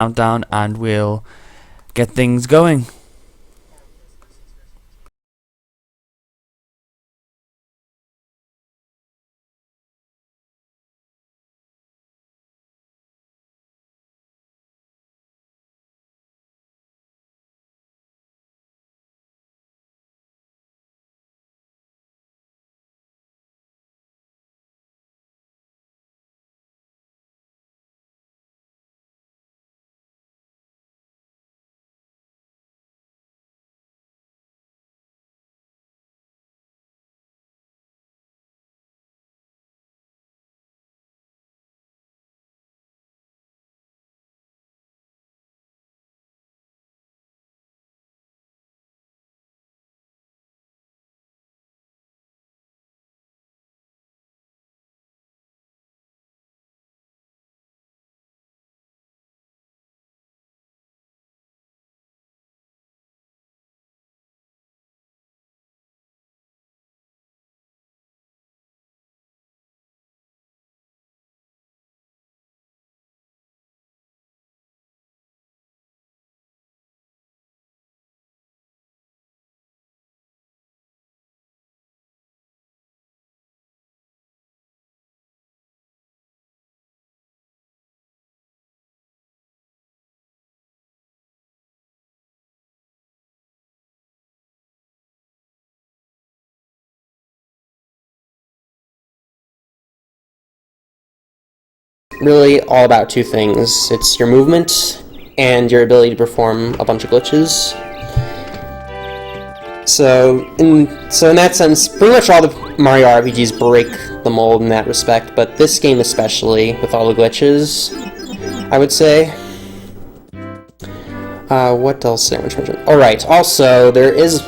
countdown and we'll get things going. Really all about two things. It's your movement and your ability to perform a bunch of glitches. So in that sense, pretty much all the Mario RPGs break the mold in that respect, but this game especially, with all the glitches, I would say. What else did I want to mention? Alright, also, there is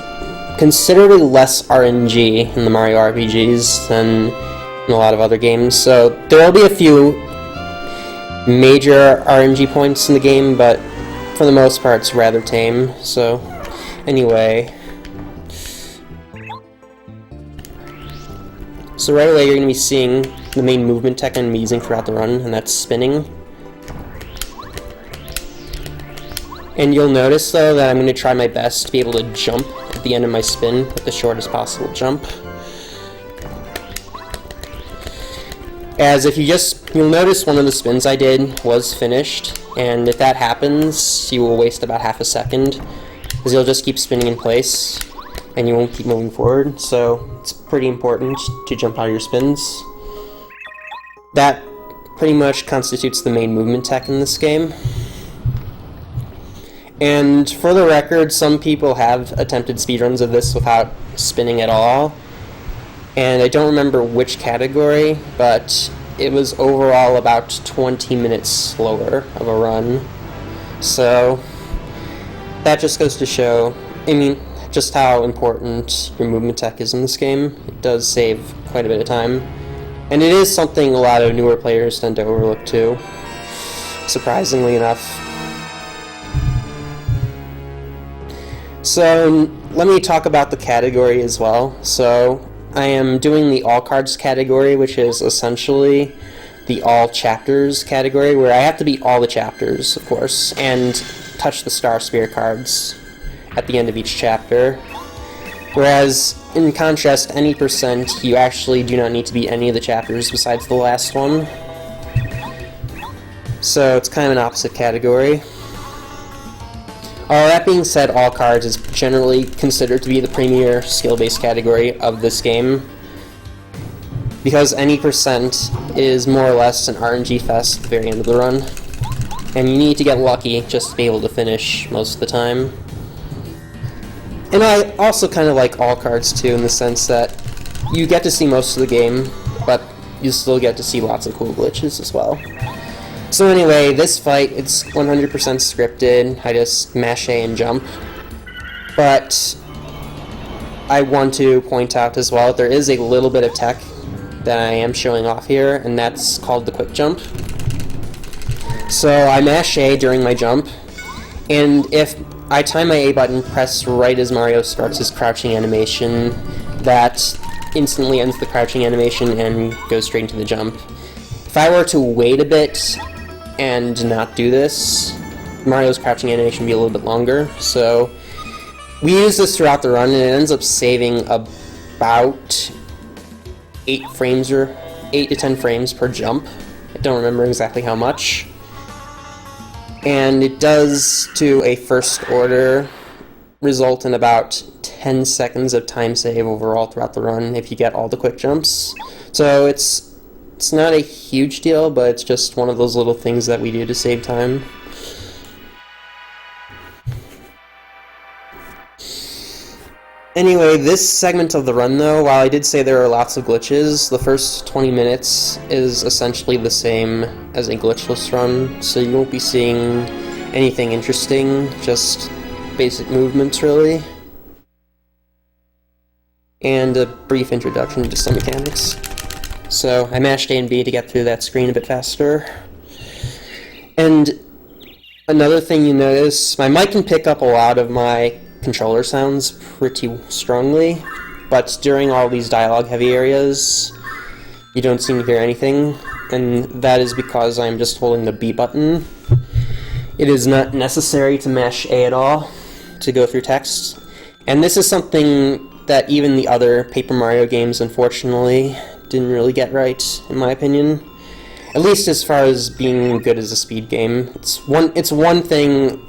considerably less RNG in the Mario RPGs than in a lot of other games, so there will be a few major RNG points in the game, but for the most part it's rather tame. So anyway, so right away you're going to be seeing the main movement tech I'm using throughout the run, and that's spinning. And you'll notice though that I'm going to try my best to be able to jump at the end of my spin with the shortest possible jump. As if you'll notice one of the spins I did was finished, and if that happens, you will waste about half a second, because you'll just keep spinning in place, and you won't keep moving forward, so it's pretty important to jump out of your spins. That pretty much constitutes the main movement tech in this game. And for the record, some people have attempted speedruns of this without spinning at all. And I don't remember which category, but it was overall about 20 minutes slower of a run. So that just goes to show, just how important your movement tech is in this game. It does save quite a bit of time. And it is something a lot of newer players tend to overlook too, surprisingly enough. So let me talk about the category as well. So I am doing the all cards category, which is essentially the all chapters category, where I have to beat all the chapters, of course, and touch the Star Spear cards at the end of each chapter. Whereas, in contrast, any percent, you actually do not need to beat any of the chapters besides the last one. So it's kind of an opposite category. That being said, all cards is generally considered to be the premier skill-based category of this game, because any percent is more or less an RNG fest at the very end of the run, and you need to get lucky just to be able to finish most of the time. And I also kind of like all cards too, in the sense that you get to see most of the game, but you still get to see lots of cool glitches as well. So anyway, this fight, it's 100% scripted. I just mash A and jump. But I want to point out as well, there is a little bit of tech that I am showing off here, and that's called the quick jump. So I mash A during my jump, and if I time my A button, press right as Mario starts his crouching animation, that instantly ends the crouching animation and goes straight into the jump. If I were to wait a bit and not do this, Mario's crouching animation be a little bit longer. So we use this throughout the run, and it ends up saving about 8 to 10 frames per jump. I don't remember exactly how much. And it does, to a first order, result in about 10 seconds of time save overall throughout the run if you get all the quick jumps. So it's not a huge deal, but it's just one of those little things that we do to save time. Anyway, this segment of the run though, while I did say there are lots of glitches, the first 20 minutes is essentially the same as a glitchless run, so you won't be seeing anything interesting, just basic movements really. And a brief introduction to some mechanics. So I mashed A and B to get through that screen a bit faster. And another thing you notice, my mic can pick up a lot of my controller sounds pretty strongly, but during all these dialogue-heavy areas, you don't seem to hear anything, and that is because I'm just holding the B button. It is not necessary to mash A at all to go through text, and this is something that even the other Paper Mario games, unfortunately, didn't really get right, in my opinion. At least as far as being good as a speed game. It's one thing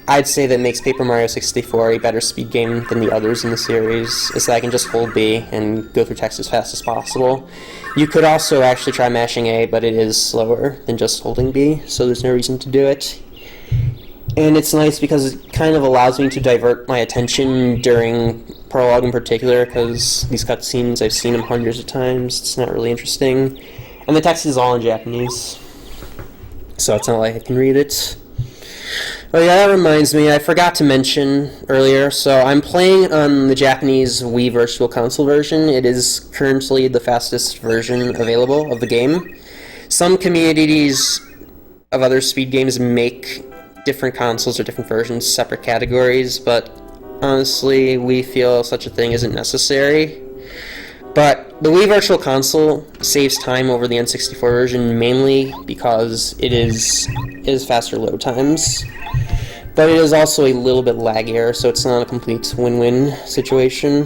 I'd say that makes Paper Mario 64 a better speed game than the others in the series, is that I can just hold B and go through text as fast as possible. You could also actually try mashing A, but it is slower than just holding B, so there's no reason to do it. And it's nice because it kind of allows me to divert my attention during Prologue in particular, because these cutscenes, I've seen them hundreds of times, it's not really interesting. And the text is all in Japanese, so it's not like I can read it. Oh yeah, that reminds me, I forgot to mention earlier, so I'm playing on the Japanese Wii Virtual Console version. It is currently the fastest version available of the game. Some communities of other speed games make different consoles or different versions separate categories, but honestly, we feel such a thing isn't necessary. But the Wii Virtual Console saves time over the N64 version mainly because it is faster load times. But it is also a little bit laggier, so it's not a complete win-win situation.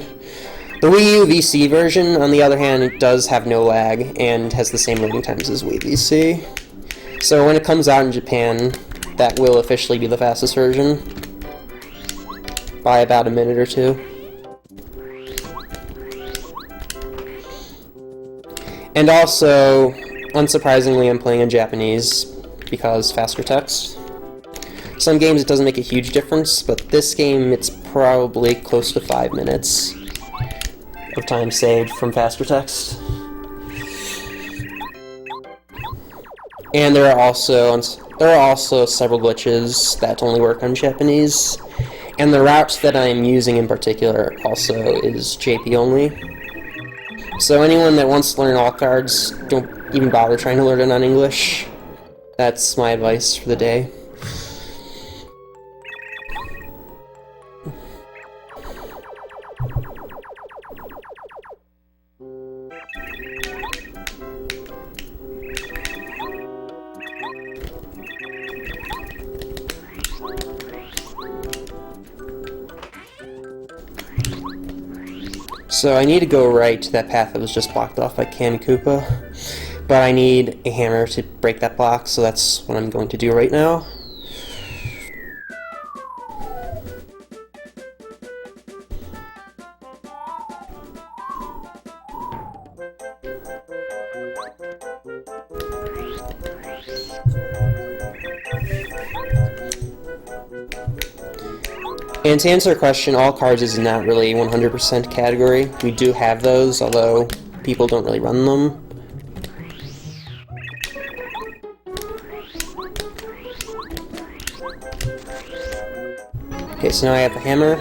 The Wii U VC version, on the other hand, it does have no lag and has the same loading times as Wii VC. So when it comes out in Japan, that will officially be the fastest version by about a minute or two. And also, unsurprisingly, I'm playing in Japanese because faster text. Some games it doesn't make a huge difference, but this game it's probably close to 5 minutes of time saved from faster text. And there are also several glitches that only work on Japanese, and the route that I'm using in particular also is JP only. So anyone that wants to learn all cards, don't even bother trying to learn it on English. That's my advice for the day. So I need to go right to that path that was just blocked off by Can Koopa, but I need a hammer to break that block, so that's what I'm going to do right now. And to answer your question, all cards is not really a 100% category. We do have those, although people don't really run them. Okay, so now I have the hammer.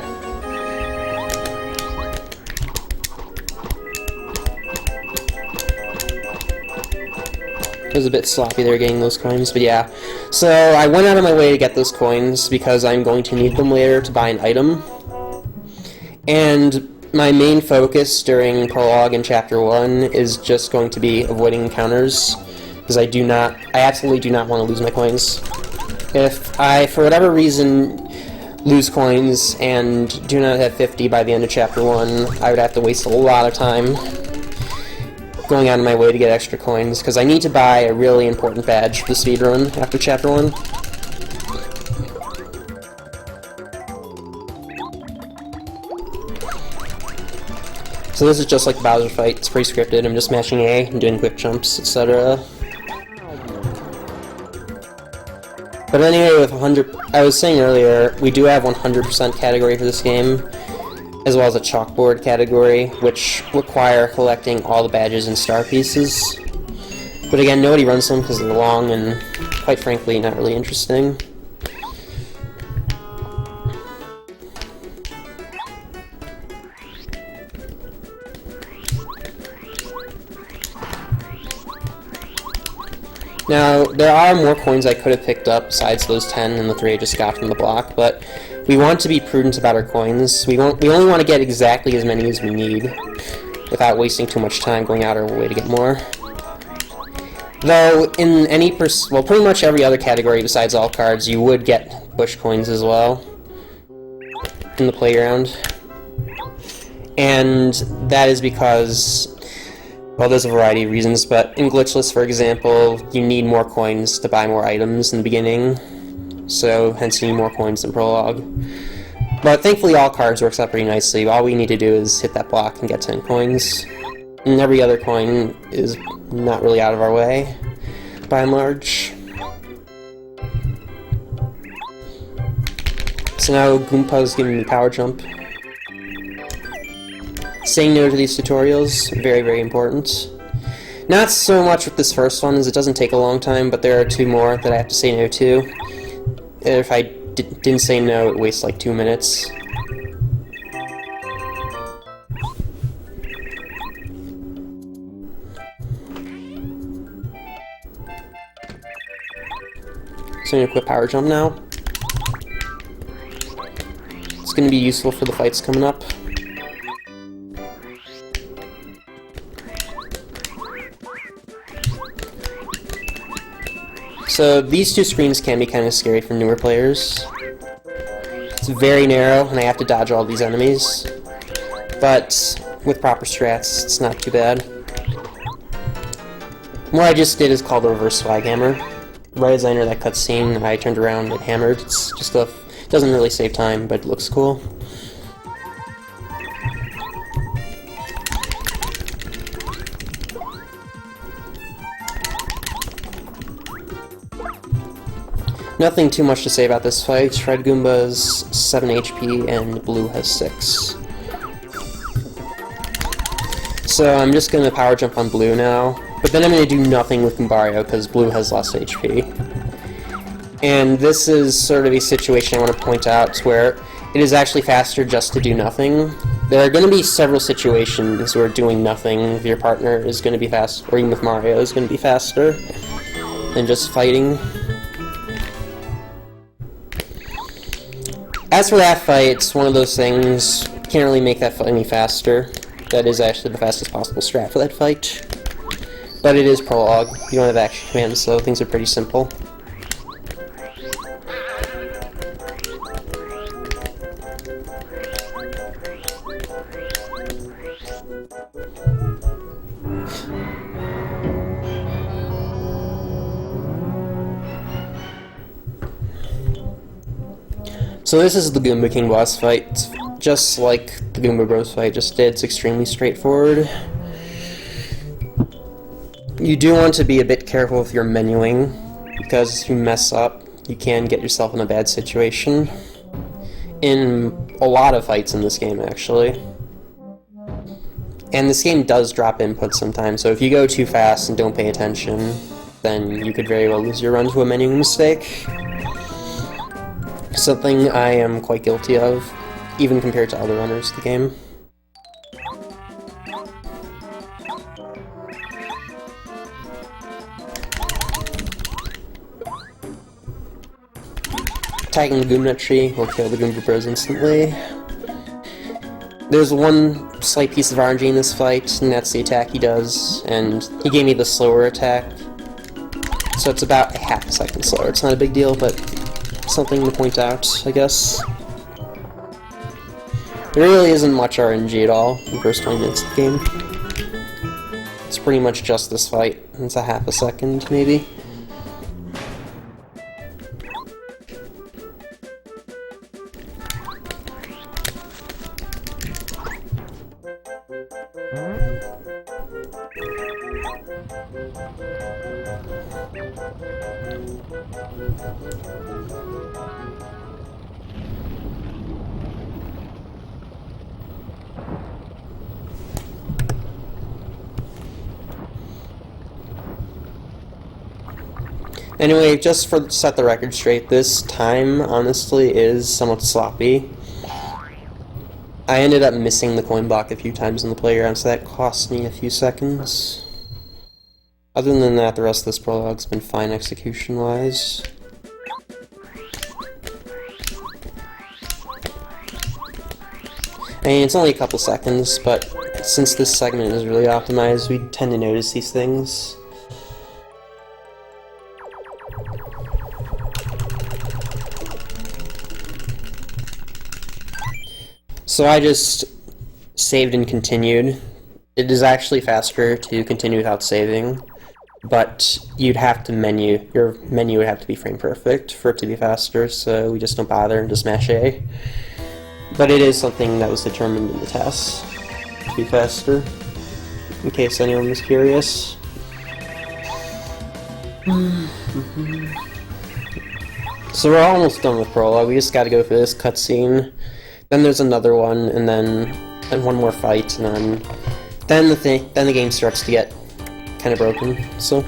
It was a bit sloppy there getting those coins, but yeah. So I went out of my way to get those coins because I'm going to need them later to buy an item. And my main focus during Prologue in Chapter 1 is just going to be avoiding encounters, because I absolutely do not want to lose my coins. If I, for whatever reason, lose coins and do not have 50 by the end of Chapter 1, I would have to waste a lot of time going out of my way to get extra coins, because I need to buy a really important badge for the speedrun after Chapter 1. So this is just like the Bowser fight, it's pre-scripted, I'm just mashing A and doing quick jumps, etc. But anyway, with 100, I was saying earlier, we do have 100% category for this game, as well as a chalkboard category, which require collecting all the badges and star pieces. But again, nobody runs them because they're long and, quite frankly, not really interesting. Now, there are more coins I could have picked up besides those 10 and the 3 I just got from the block, but we want to be prudent about our coins. We only want to get exactly as many as we need, without wasting too much time going out our way to get more. Though, in any well, pretty much every other category besides all cards, you would get bush coins as well in the playground. And that is because, well, there's a variety of reasons, but in Glitchless, for example, you need more coins to buy more items in the beginning, so hence you need more coins than Prologue. But thankfully all cards works out pretty nicely. All we need to do is hit that block and get 10 coins. And every other coin is not really out of our way, by and large. So now Goompa's giving me power jump. Saying no to these tutorials, very, very important. Not so much with this first one, as it doesn't take a long time, but there are 2 more that I have to say no to. If I didn't say no, it wastes like 2 minutes. So I'm gonna quit power jump now. It's gonna be useful for the fights coming up. So these 2 screens can be kind of scary for newer players. It's very narrow, and I have to dodge all these enemies. But with proper strats, it's not too bad. What I just did is called the reverse swag hammer. Right as I entered that cutscene, I turned around and hammered. It's just it doesn't really save time, but it looks cool. Nothing too much to say about this fight. Red Goomba's 7 HP and Blue has 6. So I'm just going to power jump on Blue now, but then I'm going to do nothing with Goombario because Blue has less HP. And this is sort of a situation I want to point out where it is actually faster just to do nothing. There are going to be several situations where doing nothing with your partner is going to be faster, or even with Mario is going to be faster than just fighting. As for that fight, it's one of those things, can't really make that fight any faster. That is actually the fastest possible strat for that fight. But it is Prologue, you don't have action commands, so things are pretty simple. So this is the Goomba King boss fight. It's just like the Goomba Bros fight just did. It's extremely straightforward. You do want to be a bit careful with your menuing, because if you mess up, you can get yourself in a bad situation. In a lot of fights in this game, actually. And this game does drop input sometimes, so if you go too fast and don't pay attention, then you could very well lose your run to a menuing mistake. Something I am quite guilty of, even compared to other runners of the game. Tagging the Goomba tree will kill the Goomba Bros instantly. There's one slight piece of RNG in this fight, and that's the attack he does, and he gave me the slower attack. So it's about a half a second slower. It's not a big deal, but something to point out, I guess. There really isn't much RNG at all in the first 20 minutes of the game. It's pretty much just this fight. It's a half a second, maybe. Anyway, just to set the record straight, this time, honestly, is somewhat sloppy. I ended up missing the coin block a few times in the playground, so that cost me a few seconds. Other than that, the rest of this prologue's been fine execution-wise. I mean, it's only a couple seconds, but since this segment is really optimized, we tend to notice these things. So I just saved and continued. It is actually faster to continue without saving, but you'd have to your menu would have to be frame perfect for it to be faster, so we just don't bother and just mash A. But it is something that was determined in the test to be faster, in case anyone was curious. So we're almost done with prologue, we just gotta go for this cutscene. Then there's another one, and then one more fight, and then the game starts to get kind of broken. So.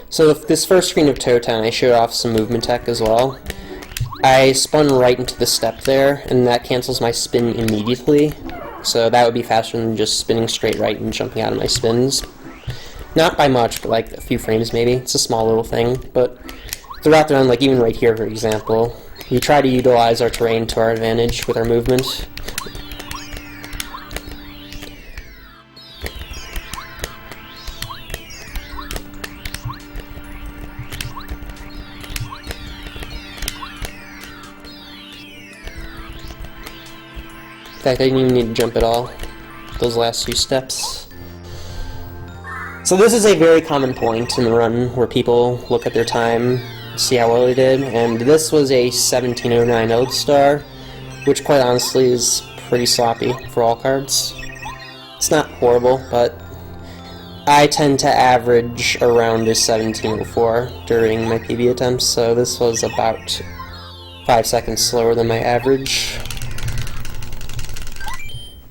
So this first screen of Toe Town, I showed off some movement tech as well. I spun right into the step there, and that cancels my spin immediately. So that would be faster than just spinning straight right and jumping out of my spins. Not by much, but like a few frames maybe. It's a small little thing, but throughout the run, like even right here for example, we try to utilize our terrain to our advantage with our movement. In fact, I didn't even need to jump at all, those last few steps. So this is a very common point in the run where people look at their time, see how well they did, and this was a 1709 Lodestar, which quite honestly is pretty sloppy for all cards. It's not horrible, but I tend to average around a 1704 during my PB attempts, so this was about 5 seconds slower than my average.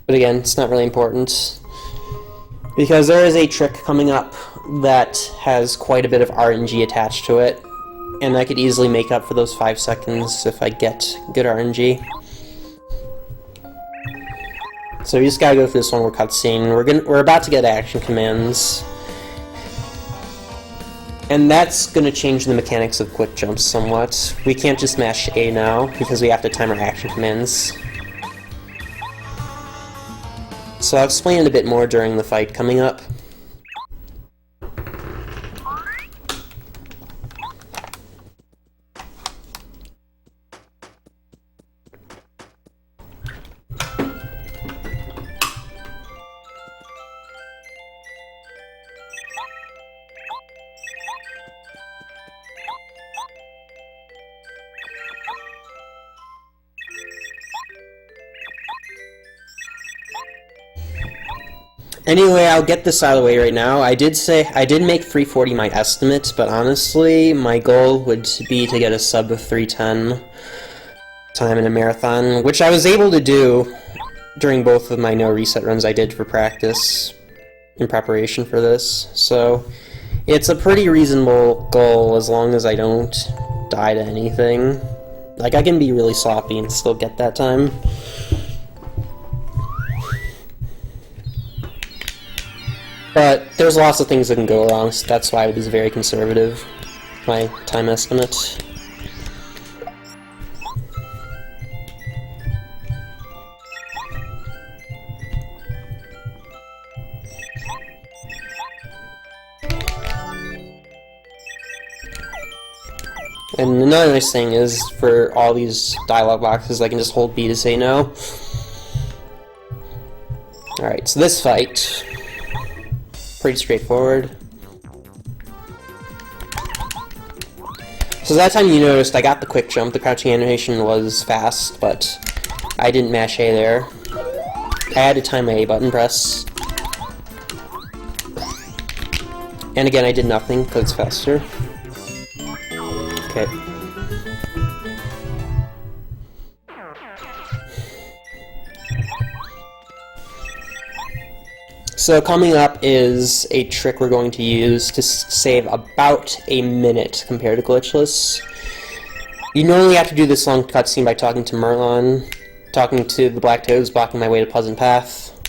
But again, it's not really important, because there is a trick coming up that has quite a bit of RNG attached to it, and I could easily make up for those 5 seconds if I get good RNG. So we just gotta go through this one more cutscene. We're about to get action commands, and that's gonna change the mechanics of quick jumps somewhat. We can't just mash A now because we have to time our action commands. So I'll explain it a bit more during the fight coming up. Anyway, I'll get this out of the way right now. I did make 340 my estimate, but honestly, my goal would be to get a sub of 310. time in a marathon, which I was able to do during both of my no reset runs I did for practice in preparation for this. So it's a pretty reasonable goal as long as I don't die to anything. Like, I can be really sloppy and still get that time. But there's lots of things that can go wrong, so that's why it is very conservative, my time estimate. And another nice thing is, for all these dialog boxes, I can just hold B to say no. Alright, so this fight, pretty straightforward. So that time you noticed I got the quick jump. The crouching animation was fast, but I didn't mash A there. I had to time my A button press. And again, I did nothing because it's faster. Okay. So coming up is a trick we're going to use to save about a minute compared to glitchless. You normally have to do this long cutscene by talking to Merlon, talking to the Black Toads, blocking my way to Pleasant Path.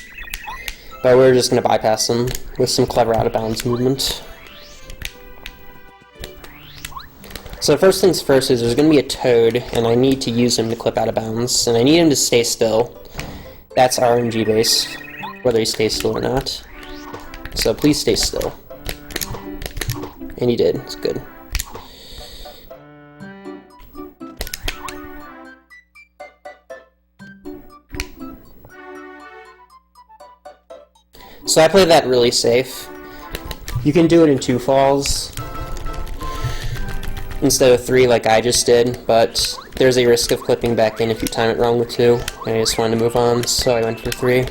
But we're just going to bypass them with some clever out-of-bounds movement. So first things first is there's going to be a Toad, and I need to use him to clip out of bounds, and I need him to stay still. That's RNG based, whether he stays still or not. So please stay still. And he did, it's good. So I played that really safe. You can do it in 2 falls instead of 3 like I just did, but there's a risk of clipping back in if you time it wrong with 2, and I just wanted to move on, so I went for 3.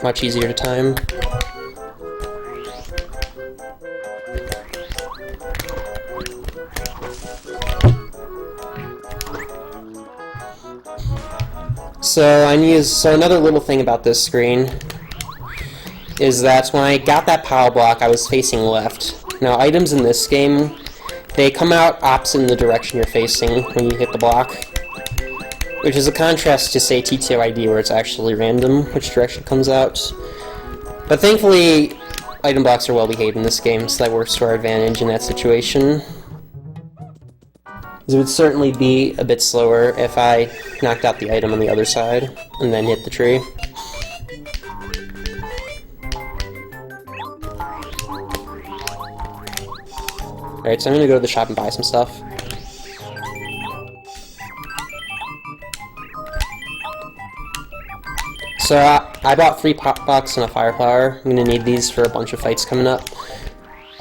Much easier to time. So another little thing about this screen is that when I got that power block, I was facing left. Now, items in this game, they come out opposite in the direction you're facing when you hit the block, which is a contrast to, say, TTOID, where it's actually random which direction it comes out. But thankfully, item blocks are well behaved in this game, so that works to our advantage in that situation. It would certainly be a bit slower if I knocked out the item on the other side and then hit the tree. Alright, so I'm gonna go to the shop and buy some stuff. So I bought 3 pop box and a fire flower. I'm gonna need these for a bunch of fights coming up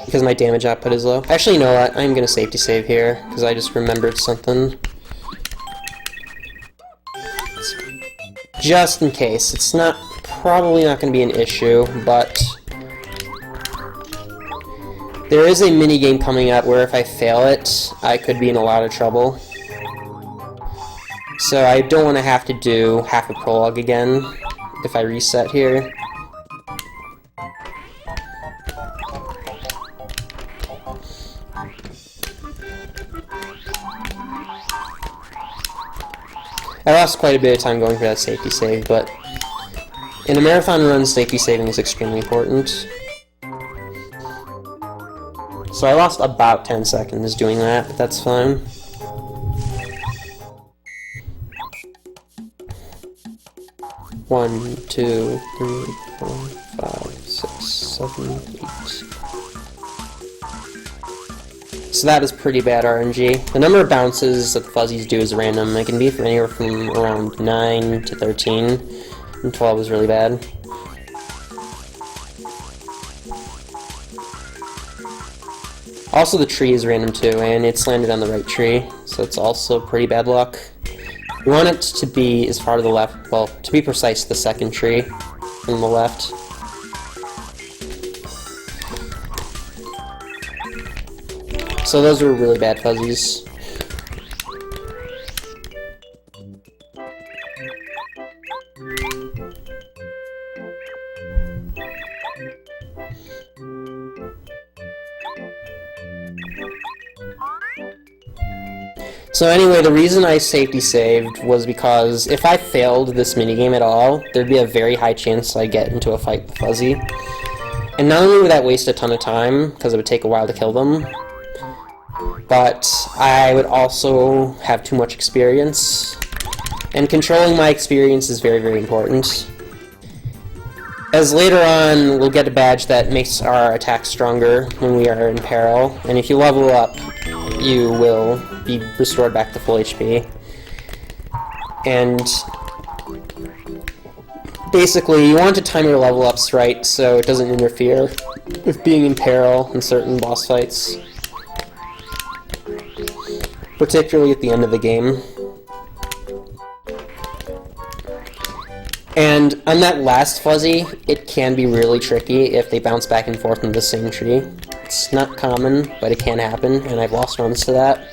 because my damage output is low. Actually, you know what? I'm gonna safety save here because I just remembered something. Just in case. It's probably not gonna be an issue, but there is a mini game coming up where if I fail it, I could be in a lot of trouble. So I don't want to have to do half a prologue again if I reset here. I lost quite a bit of time going for that safety save, but in a marathon run, safety saving is extremely important. So I lost about 10 seconds doing that, but that's fine. One, 2, 3, 4, 5, 6, 7, 8. So that is pretty bad RNG. The number of bounces that the fuzzies do is random. It can be from anywhere from around 9 to 13, and 12 is really bad. Also, the tree is random too, and it's landed on the right tree, so it's also pretty bad luck. You want it to be as far to the left, well, to be precise, the second tree from the left. So those were really bad fuzzies. So anyway, the reason I safety saved was because if I failed this minigame at all, there'd be a very high chance I'd get into a fight with Fuzzy. And not only would that waste a ton of time, because it would take a while to kill them, but I would also have too much experience. And controlling my experience is very, very important. As later on, we'll get a badge that makes our attack stronger when we are in peril, and if you level up, you will be restored back to full HP. And basically, you want to time your level ups right so it doesn't interfere with being in peril in certain boss fights, particularly at the end of the game. And on that last Fuzzy, it can be really tricky if they bounce back and forth in the same tree. It's not common, but it can happen, and I've lost runs to that.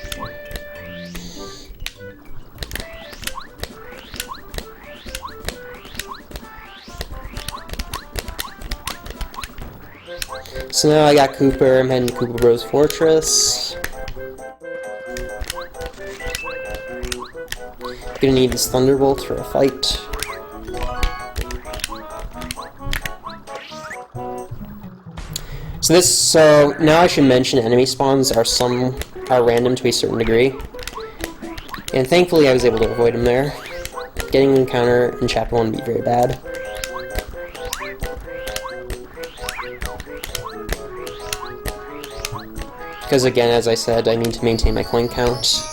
So now I got Cooper, I'm heading to Koopa Bros Fortress. Gonna need this Thunderbolt for a fight. So now I should mention enemy spawns are random to a certain degree. And thankfully I was able to avoid them there. Getting an encounter in Chapter 1 would be very bad. Because again, as I said, I need to maintain my coin count.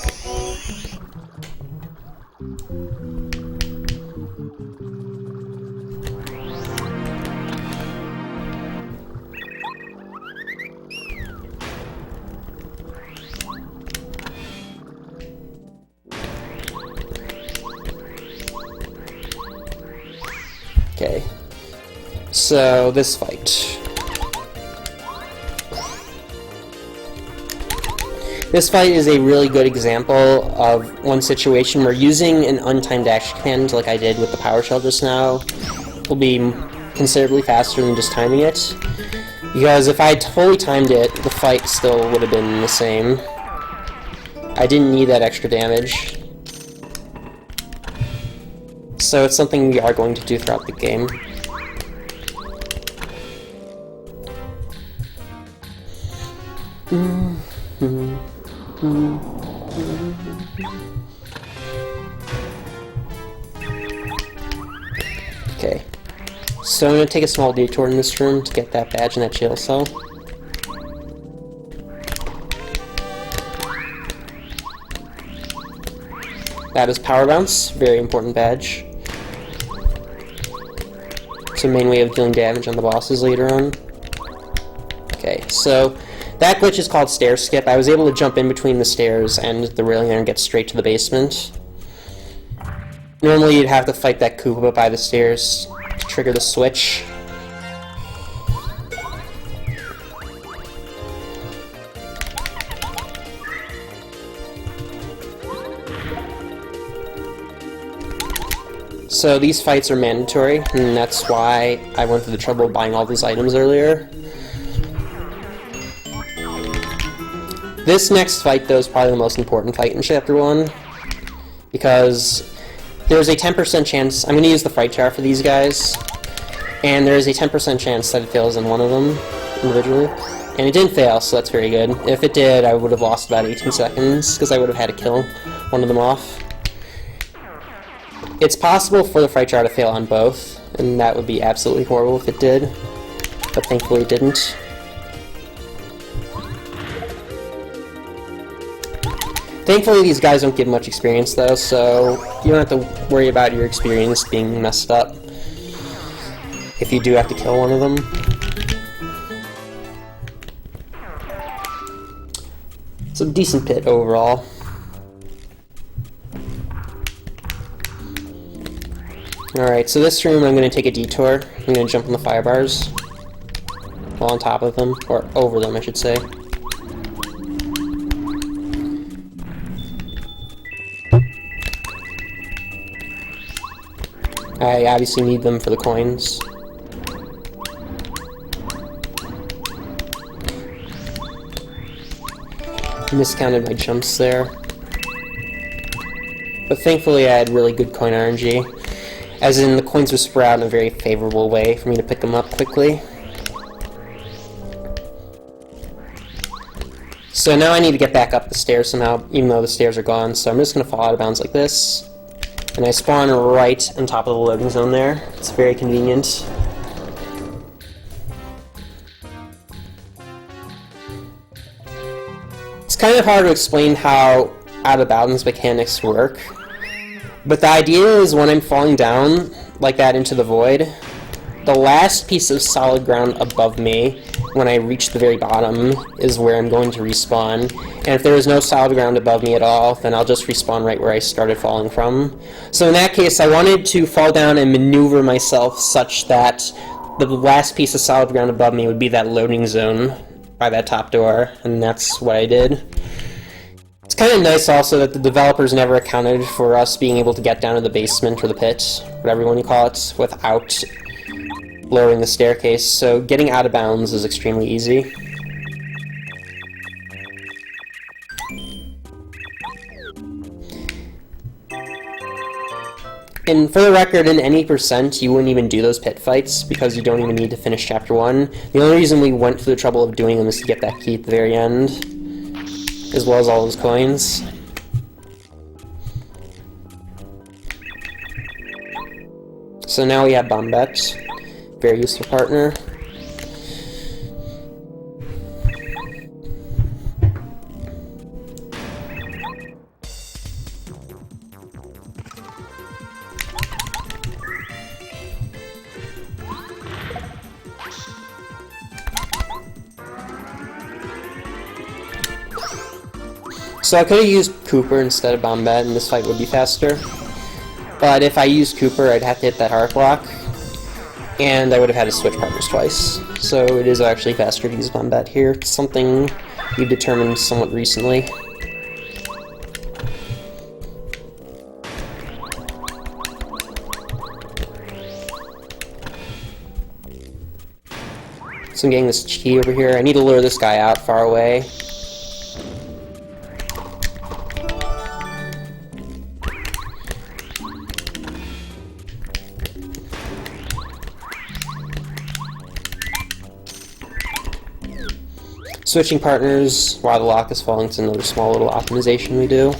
Okay, so this fight. This fight is a really good example of one situation where using an untimed dash command like I did with the power shell just now will be considerably faster than just timing it. Because if I fully timed it, the fight still would have been the same. I didn't need that extra damage. So it's something we are going to do throughout the game. Okay, so I'm going to take a small detour in this room to get that badge in that jail cell. That is Power Bounce, very important badge. It's a main way of dealing damage on the bosses later on. Okay, so that glitch is called Stair Skip. I was able to jump in between the stairs and the railing and get straight to the basement. Normally you'd have to fight that Koopa by the stairs to trigger the switch. So these fights are mandatory, and that's why I went through the trouble of buying all these items earlier. This next fight, though, is probably the most important fight in Chapter 1, because there's a 10% chance, I'm going to use the fright jar for these guys, and there's a 10% chance that it fails in one of them individually. And it didn't fail, so that's very good. If it did, I would have lost about 18 seconds, because I would have had to kill one of them off. It's possible for the fright jar to fail on both, and that would be absolutely horrible if it did, but thankfully it didn't. Thankfully these guys don't give much experience though, so you don't have to worry about your experience being messed up if you do have to kill one of them. It's a decent pit overall. Alright, so this room I'm going to take a detour. I'm going to jump on the fire bars. Well, on top of them, or over them I should say. I obviously need them for the coins. Miscounted my jumps there. But thankfully I had really good coin RNG, as in the coins were spread out in a very favorable way for me to pick them up quickly. So now I need to get back up the stairs somehow, even though the stairs are gone, so I'm just going to fall out of bounds like this. And I spawn right on top of the loading zone there. It's very convenient. It's kind of hard to explain how out-of-bounds mechanics work, but the idea is when I'm falling down like that into the void, the last piece of solid ground above me, when I reach the very bottom, is where I'm going to respawn. And if there is no solid ground above me at all, then I'll just respawn right where I started falling from. So in that case, I wanted to fall down and maneuver myself such that the last piece of solid ground above me would be that loading zone by that top door, and that's what I did. It's kind of nice also that the developers never accounted for us being able to get down to the basement or the pit, whatever you want to call it, without lowering the staircase, so getting out of bounds is extremely easy. And for the record, in any percent, you wouldn't even do those pit fights because you don't even need to finish Chapter 1. The only reason we went through the trouble of doing them is to get that key at the very end, as well as all those coins. So now we have Bombette. Very useful partner. So I could have used Cooper instead of Bombette, and this fight would be faster. But if I used Cooper, I'd have to hit that heart block, and I would have had to switch partners twice. So it is actually faster to use Bombette here. It's something we've determined somewhat recently. So I'm getting this key over here. I need to lure this guy out far away. Switching partners while the lock is falling is another small little optimization we do,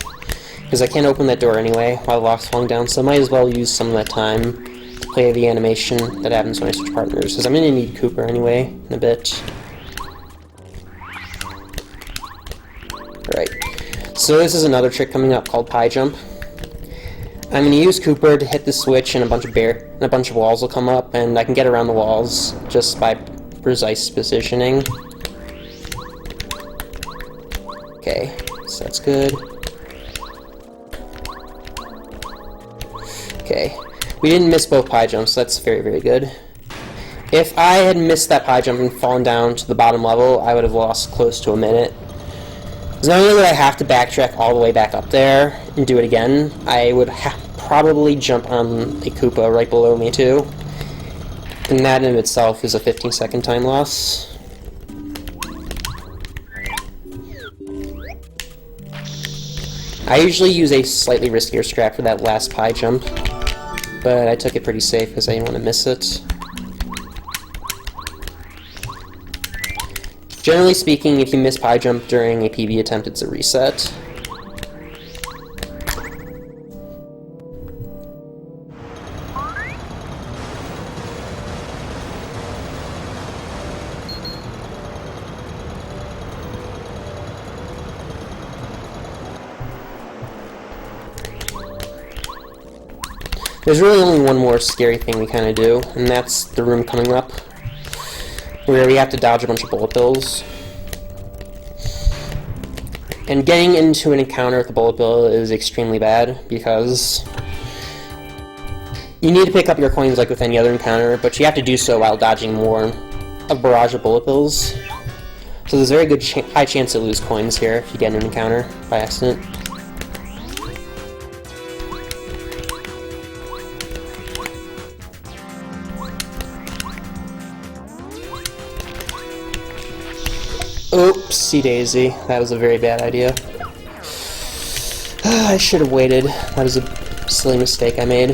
because I can't open that door anyway while the lock's falling down, so I might as well use some of that time to play the animation that happens when I switch partners, because I'm going to need Cooper anyway in a bit. Right, so this is another trick coming up called Pie Jump. I'm going to use Cooper to hit the switch, and a bunch of walls will come up, and I can get around the walls just by precise positioning. Okay, so that's good. Okay, we didn't miss both pie jumps, so that's very, very good. If I had missed that pie jump and fallen down to the bottom level, I would have lost close to a minute. Because not only would I have to backtrack all the way back up there and do it again, I would probably jump on a Koopa right below me too. And that in itself is a 15-second time loss. I usually use a slightly riskier strat for that last pie jump, but I took it pretty safe because I didn't want to miss it. Generally speaking, if you miss pie jump during a PB attempt, it's a reset. There's really only one more scary thing we kind of do, and that's the room coming up, where we have to dodge a bunch of bullet bills. And getting into an encounter with the bullet bill is extremely bad, because you need to pick up your coins like with any other encounter, but you have to do so while dodging a barrage of bullet bills. So there's a very good high chance to lose coins here if you get in an encounter by accident. Oopsie daisy. That was a very bad idea. I should have waited. That was a silly mistake I made.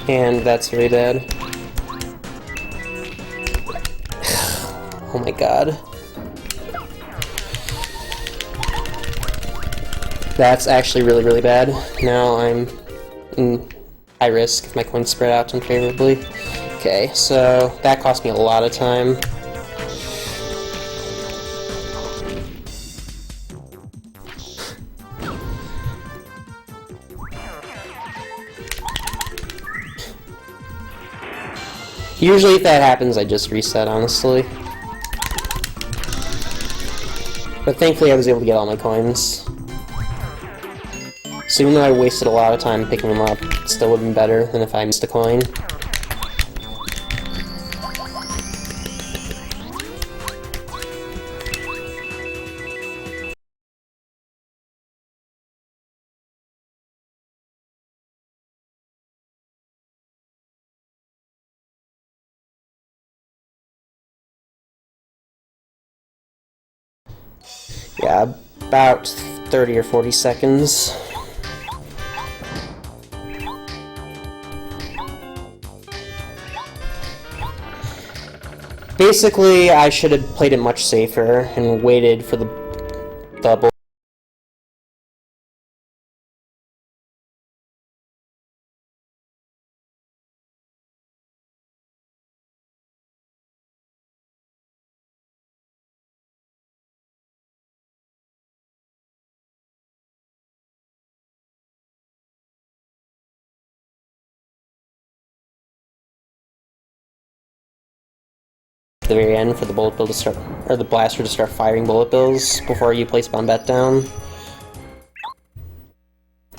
And that's very bad. Oh my god. That's actually really, really bad. Now I'm in high risk if my coins spread out unfavorably. Okay, so that cost me a lot of time. Usually if that happens, I just reset, honestly. But thankfully I was able to get all my coins. So even though I wasted a lot of time picking them up, it still would have been better than if I missed a coin. Yeah, about 30 or 40 seconds. Basically, I should have played it much safer and waited for the double. At the very end for the bullet bill to start, or the blaster to start firing bullet bills before you place bombette down.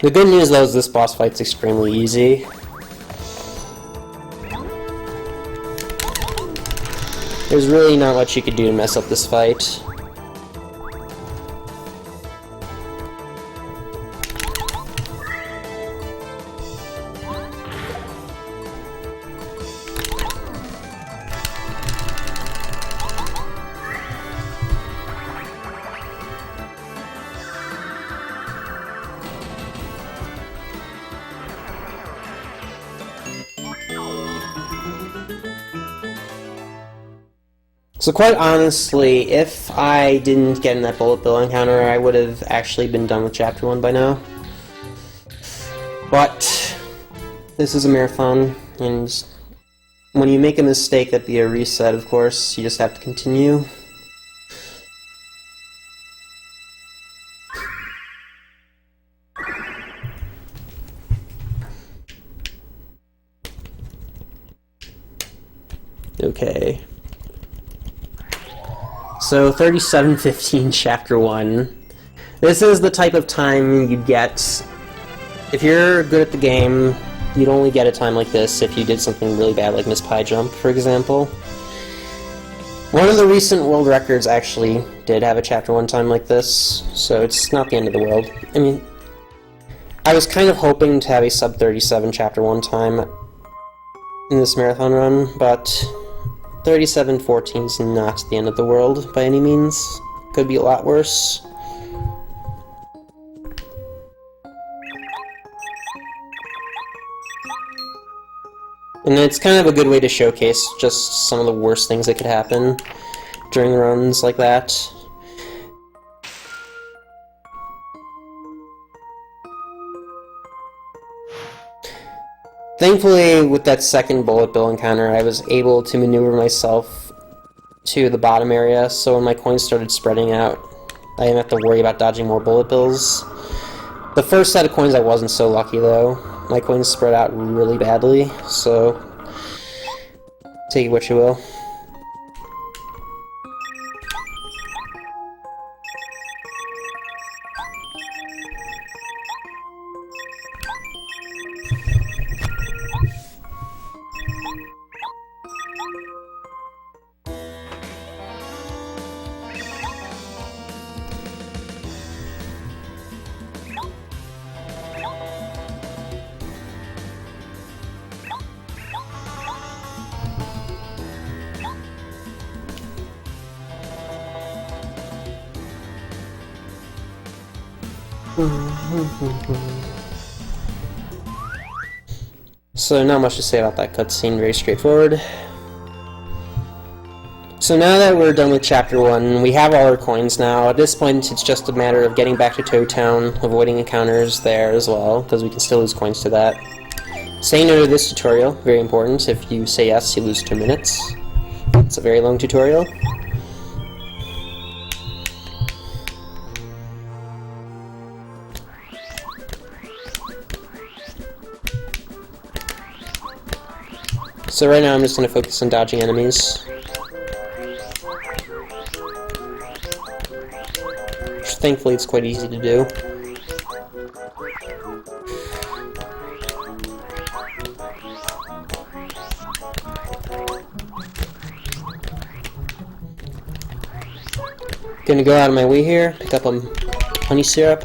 The good news though is this boss fight's extremely easy. There's really not much you could do to mess up this fight. So quite honestly, if I didn't get in that bullet bill encounter, I would have actually been done with Chapter 1 by now. But this is a marathon, and when you make a mistake, that'd be a reset, of course. You just have to continue. Okay. So 37:15, Chapter 1. This is the type of time you get. If you're good at the game, you'd only get a time like this if you did something really bad, like miss pie jump, for example. One of the recent world records actually did have a Chapter 1 time like this, so it's not the end of the world. I mean, I was kind of hoping to have a sub 37 Chapter 1 time in this marathon run, but 37:14 is not the end of the world by any means. Could be a lot worse. And it's kind of a good way to showcase just some of the worst things that could happen during runs like that. Thankfully, with that second bullet bill encounter, I was able to maneuver myself to the bottom area, so when my coins started spreading out, I didn't have to worry about dodging more bullet bills. The first set of coins I wasn't so lucky, though. My coins spread out really badly, so take it what you will. So not much to say about that cutscene, very straightforward. So now that we're done with Chapter 1, we have all our coins now. At this point, it's just a matter of getting back to Toad Town, avoiding encounters there as well, because we can still lose coins to that. Saying no to this tutorial, very important. If you say yes, you lose 2 minutes. It's a very long tutorial. So right now I'm just going to focus on dodging enemies. Which thankfully it's quite easy to do. Gonna go out of my way here, pick up a honey syrup.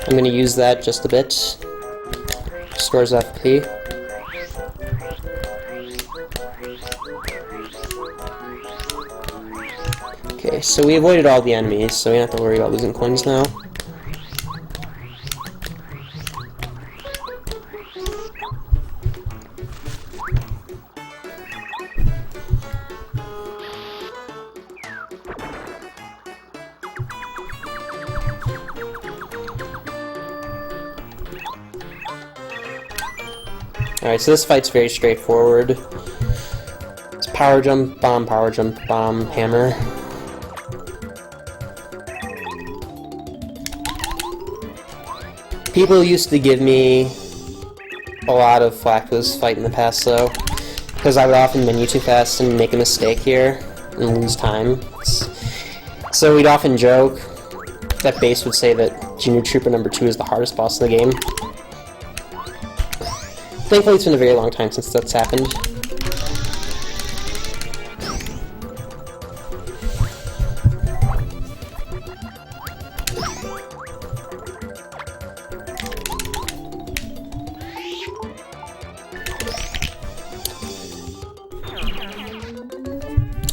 I'm gonna use that just a bit. Restores FP. Okay, so we avoided all the enemies, so we don't have to worry about losing coins now. Alright, so this fight's very straightforward. It's power jump, bomb, hammer. People used to give me a lot of flack for this fight in the past, though, because I would often menu too fast and make a mistake here and lose time. So we'd often joke that Bass would say that Junior Trooper number 2 is the hardest boss in the game. Thankfully, it's been a very long time since that's happened.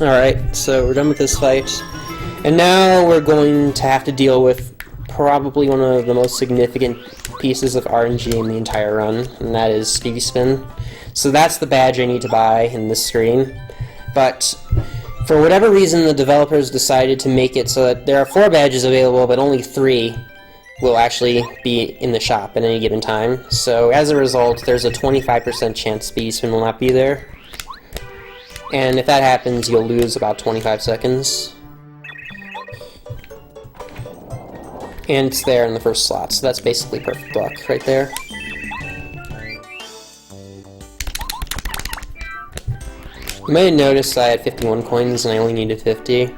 Alright, so we're done with this fight. And now we're going to have to deal with probably one of the most significant pieces of RNG in the entire run, and that is Speedy Spin. So that's the badge I need to buy in this screen. But for whatever reason, the developers decided to make it so that there are 4 badges available, but only 3 will actually be in the shop at any given time. So as a result, there's a 25% chance Speedy Spin will not be there. And if that happens, you'll lose about 25 seconds. And it's there in the first slot, so that's basically perfect luck right there. You might have noticed I had 51 coins and I only needed 50.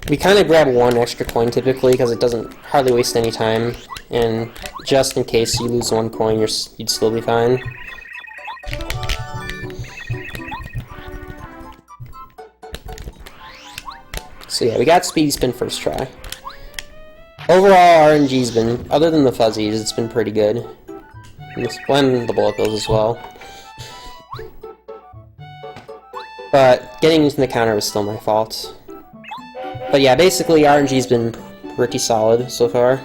We kind of grab 1 extra coin typically because it doesn't hardly waste any time, and just in case you lose 1 coin, you'd still be fine. So yeah, we got Speedy Spin first try. Overall, RNG's been, other than the fuzzies, it's been pretty good. And the bullet bills as well. But getting into the counter was still my fault. But yeah, basically RNG's been pretty solid so far.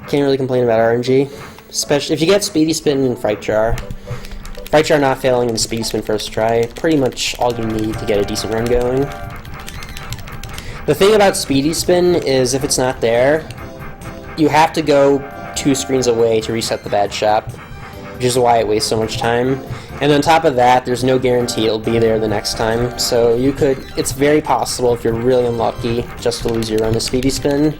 Can't really complain about RNG. Especially if you get Speedy Spin and Fright Jar. Fright Jar not failing and Speedy Spin first try, pretty much all you need to get a decent run going. The thing about Speedy Spin is if it's not there, you have to go 2 screens away to reset the badge shop, which is why it wastes so much time. And on top of that, there's no guarantee it'll be there the next time, so it's very possible if you're really unlucky just to lose your run to Speedy Spin.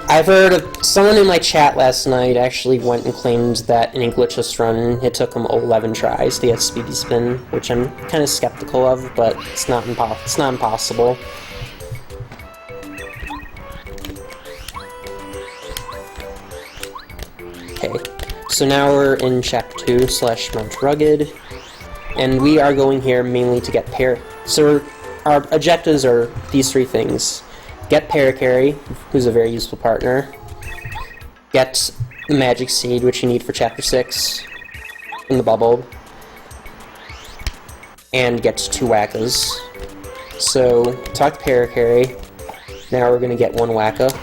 I've heard of someone in my chat last night actually went and claimed that in a glitchless run it took him 11 tries to get Speedy Spin, which I'm kind of skeptical of, but it's not impossible. Okay, so now we're in Chapter 2 / Mount Rugged, and we are going here mainly to get So our objectives are these 3 things. Get Paracarry, who's a very useful partner. Get the Magic Seed, which you need for Chapter 6, in the bubble. And get 2 Wackas. So, talk to Paracarry. Now we're going to get 1 Wacka.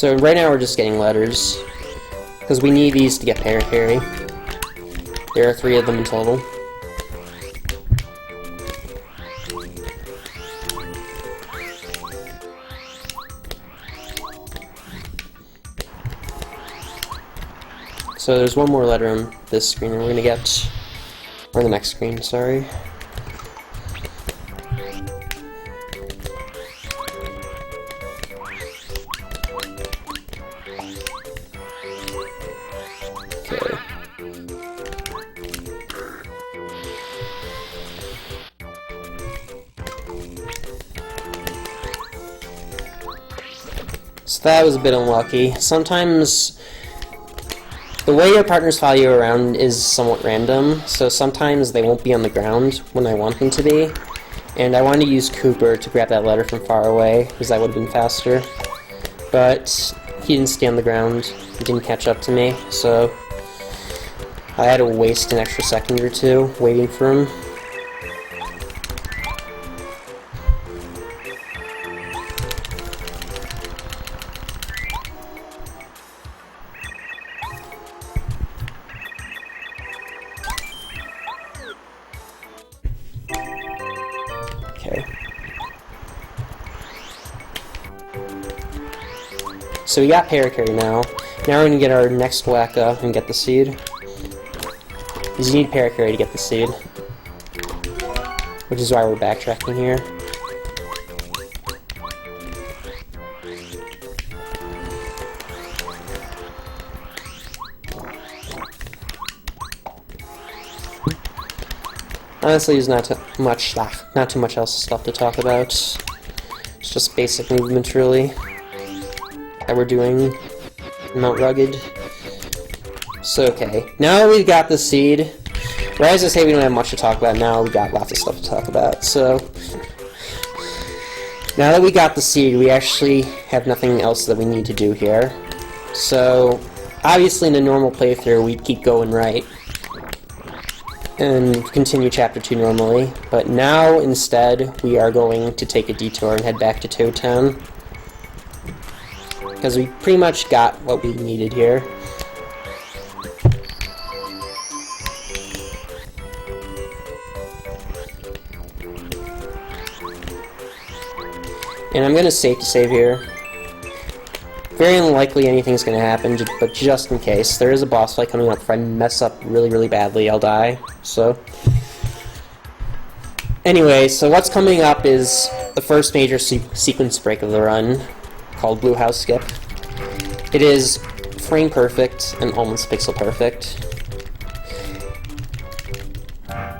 So right now we're just getting letters, because we need these to get Para-Carry. There are 3 of them in total. So there's one more letter on this screen that we're gonna get, or the next screen, sorry. Okay. So that was a bit unlucky. Sometimes the way your partners follow you around is somewhat random, so sometimes they won't be on the ground when I want them to be. And I wanted to use Cooper to grab that letter from far away, because that would have been faster. But he didn't stay on the ground, he didn't catch up to me, so I had to waste an extra second or 2 waiting for him. Okay. So we got Para-Carry now. Now we're going to get our next Wacka and get the seed. Because you need Para-Carry to get the seed. Which is why we're backtracking here. Honestly, there's not too much else stuff to talk about. It's just basic movement, really, that we're doing in Mount Rugged. So, okay. Now that we've got the seed, right as I say we don't have much to talk about now, we've got lots of stuff to talk about. So, now that we got the seed, we actually have nothing else that we need to do here. So, obviously in a normal playthrough, we'd keep going right and continue Chapter 2 normally, but now instead we are going to take a detour and head back to Toad Town, because we pretty much got what we needed here. And I'm going to save here. Very unlikely anything's going to happen, but just in case. There is a boss fight coming up. If I mess up really, really badly, I'll die. So, anyway, so what's coming up is the first major sequence break of the run, called Blue House Skip. It is frame perfect and almost pixel perfect.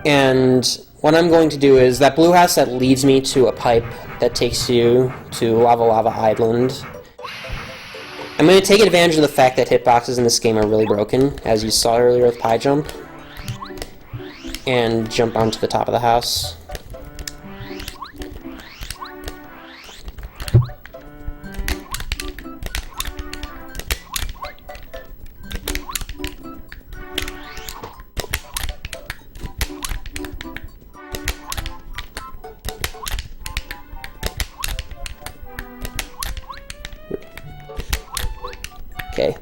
And what I'm going to do is that blue house that leads me to a pipe that takes you to Lava Lava Island. I'm going to take advantage of the fact that hitboxes in this game are really broken, as you saw earlier with Pie Jump, and jump onto the top of the house. Okay.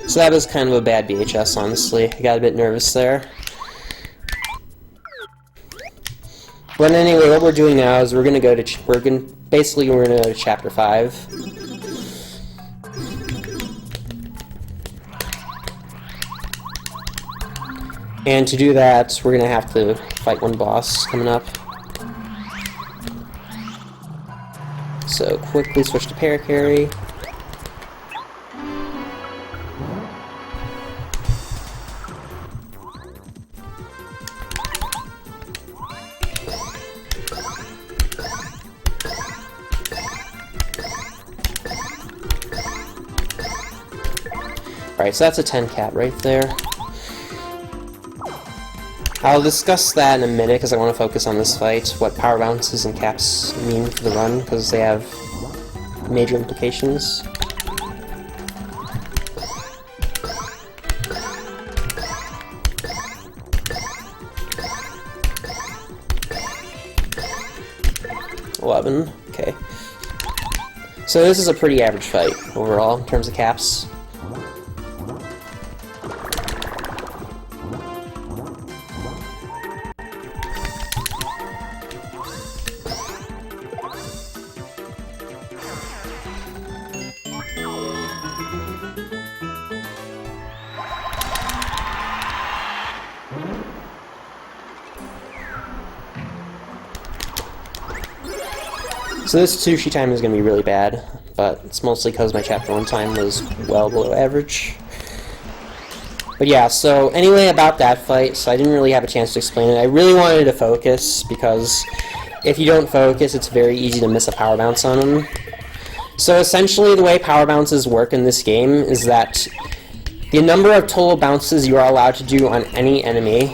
So that was kind of a bad BHS, honestly. I got a bit nervous there. But anyway, what we're doing now is we're gonna go to basically we're gonna go to Chapter 5. And to do that, we're gonna have to fight one boss coming up. So quickly switch to Para-Carry. Alright, so that's a 10 cap right there. I'll discuss that in a minute because I want to focus on this fight, what power bounces and caps mean for the run, because they have major implications. Okay. So this is a pretty average fight overall in terms of caps. So this sushi time is going to be really bad, but it's mostly because my chapter 1 time was well below average. But yeah, so anyway about that fight, so I didn't really have a chance to explain it. I really wanted to focus, because if you don't focus, it's very easy to miss a power bounce on them. So essentially the way power bounces work in this game is that the number of total bounces you are allowed to do on any enemy,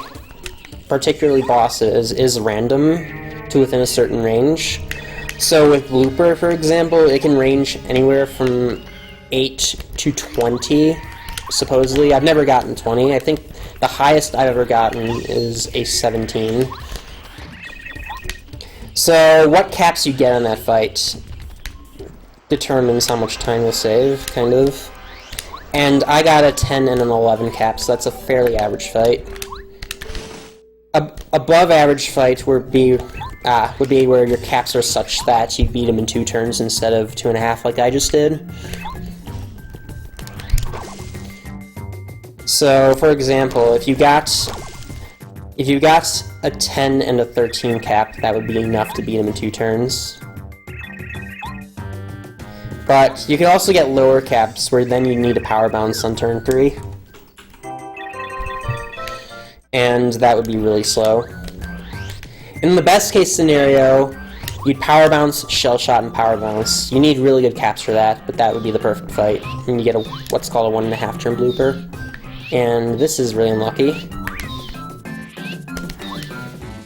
particularly bosses, is random to within a certain range. So with Blooper, for example, it can range anywhere from 8 to 20, supposedly. I've never gotten 20. I think the highest I've ever gotten is a 17. So what caps you get on that fight determines how much time you'll save, kind of. And I got a 10 and an 11 cap, so that's a fairly average fight. Above average fight would be where your caps are such that you beat them in 2 turns instead of 2.5 like I just did. So, for example, if you got a 10 and a 13 cap, that would be enough to beat them in 2 turns. But you could also get lower caps, where then you need a power bounce on turn 3. And that would be really slow. In the best case scenario, you'd power bounce, shell shot, and power bounce. You need really good caps for that, but that would be the perfect fight. And you get what's called a 1.5 turn blooper. And this is really unlucky.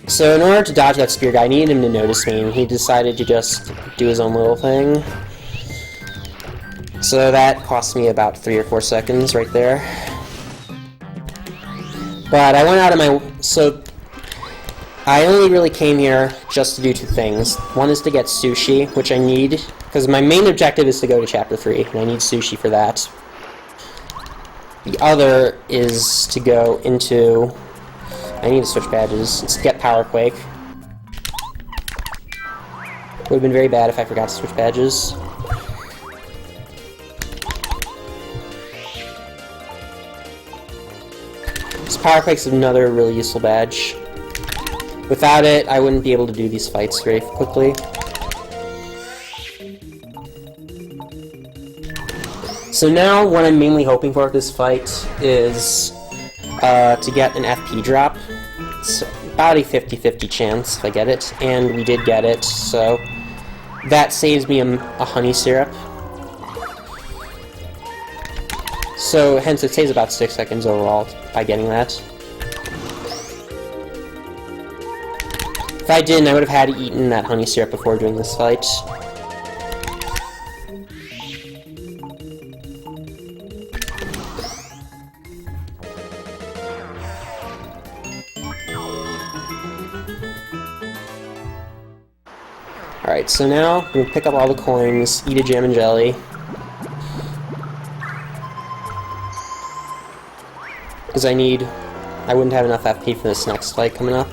So in order to dodge that spear guy, I needed him to notice me, and he decided to just do his own little thing. So that cost me about 3 or 4 seconds right there. But I went out of my... So I only really came here just to do 2 things. One is to get sushi, which I need, because my main objective is to go to Chapter 3, and I need sushi for that. The other is to go into... I need to switch badges. It's to get Power Quake. Would have been very bad if I forgot to switch badges. So Power Quake's another really useful badge. Without it, I wouldn't be able to do these fights very quickly. So now, what I'm mainly hoping for with this fight is to get an FP drop. It's about a 50-50 chance if I get it, and we did get it, so that saves me a honey syrup. So hence it saves about 6 seconds overall by getting that. If I didn't, I would have had eaten that honey syrup before doing this fight. Alright, so now I'm going to pick up all the coins, eat a jam and jelly. Because I wouldn't have enough FP for this next fight coming up.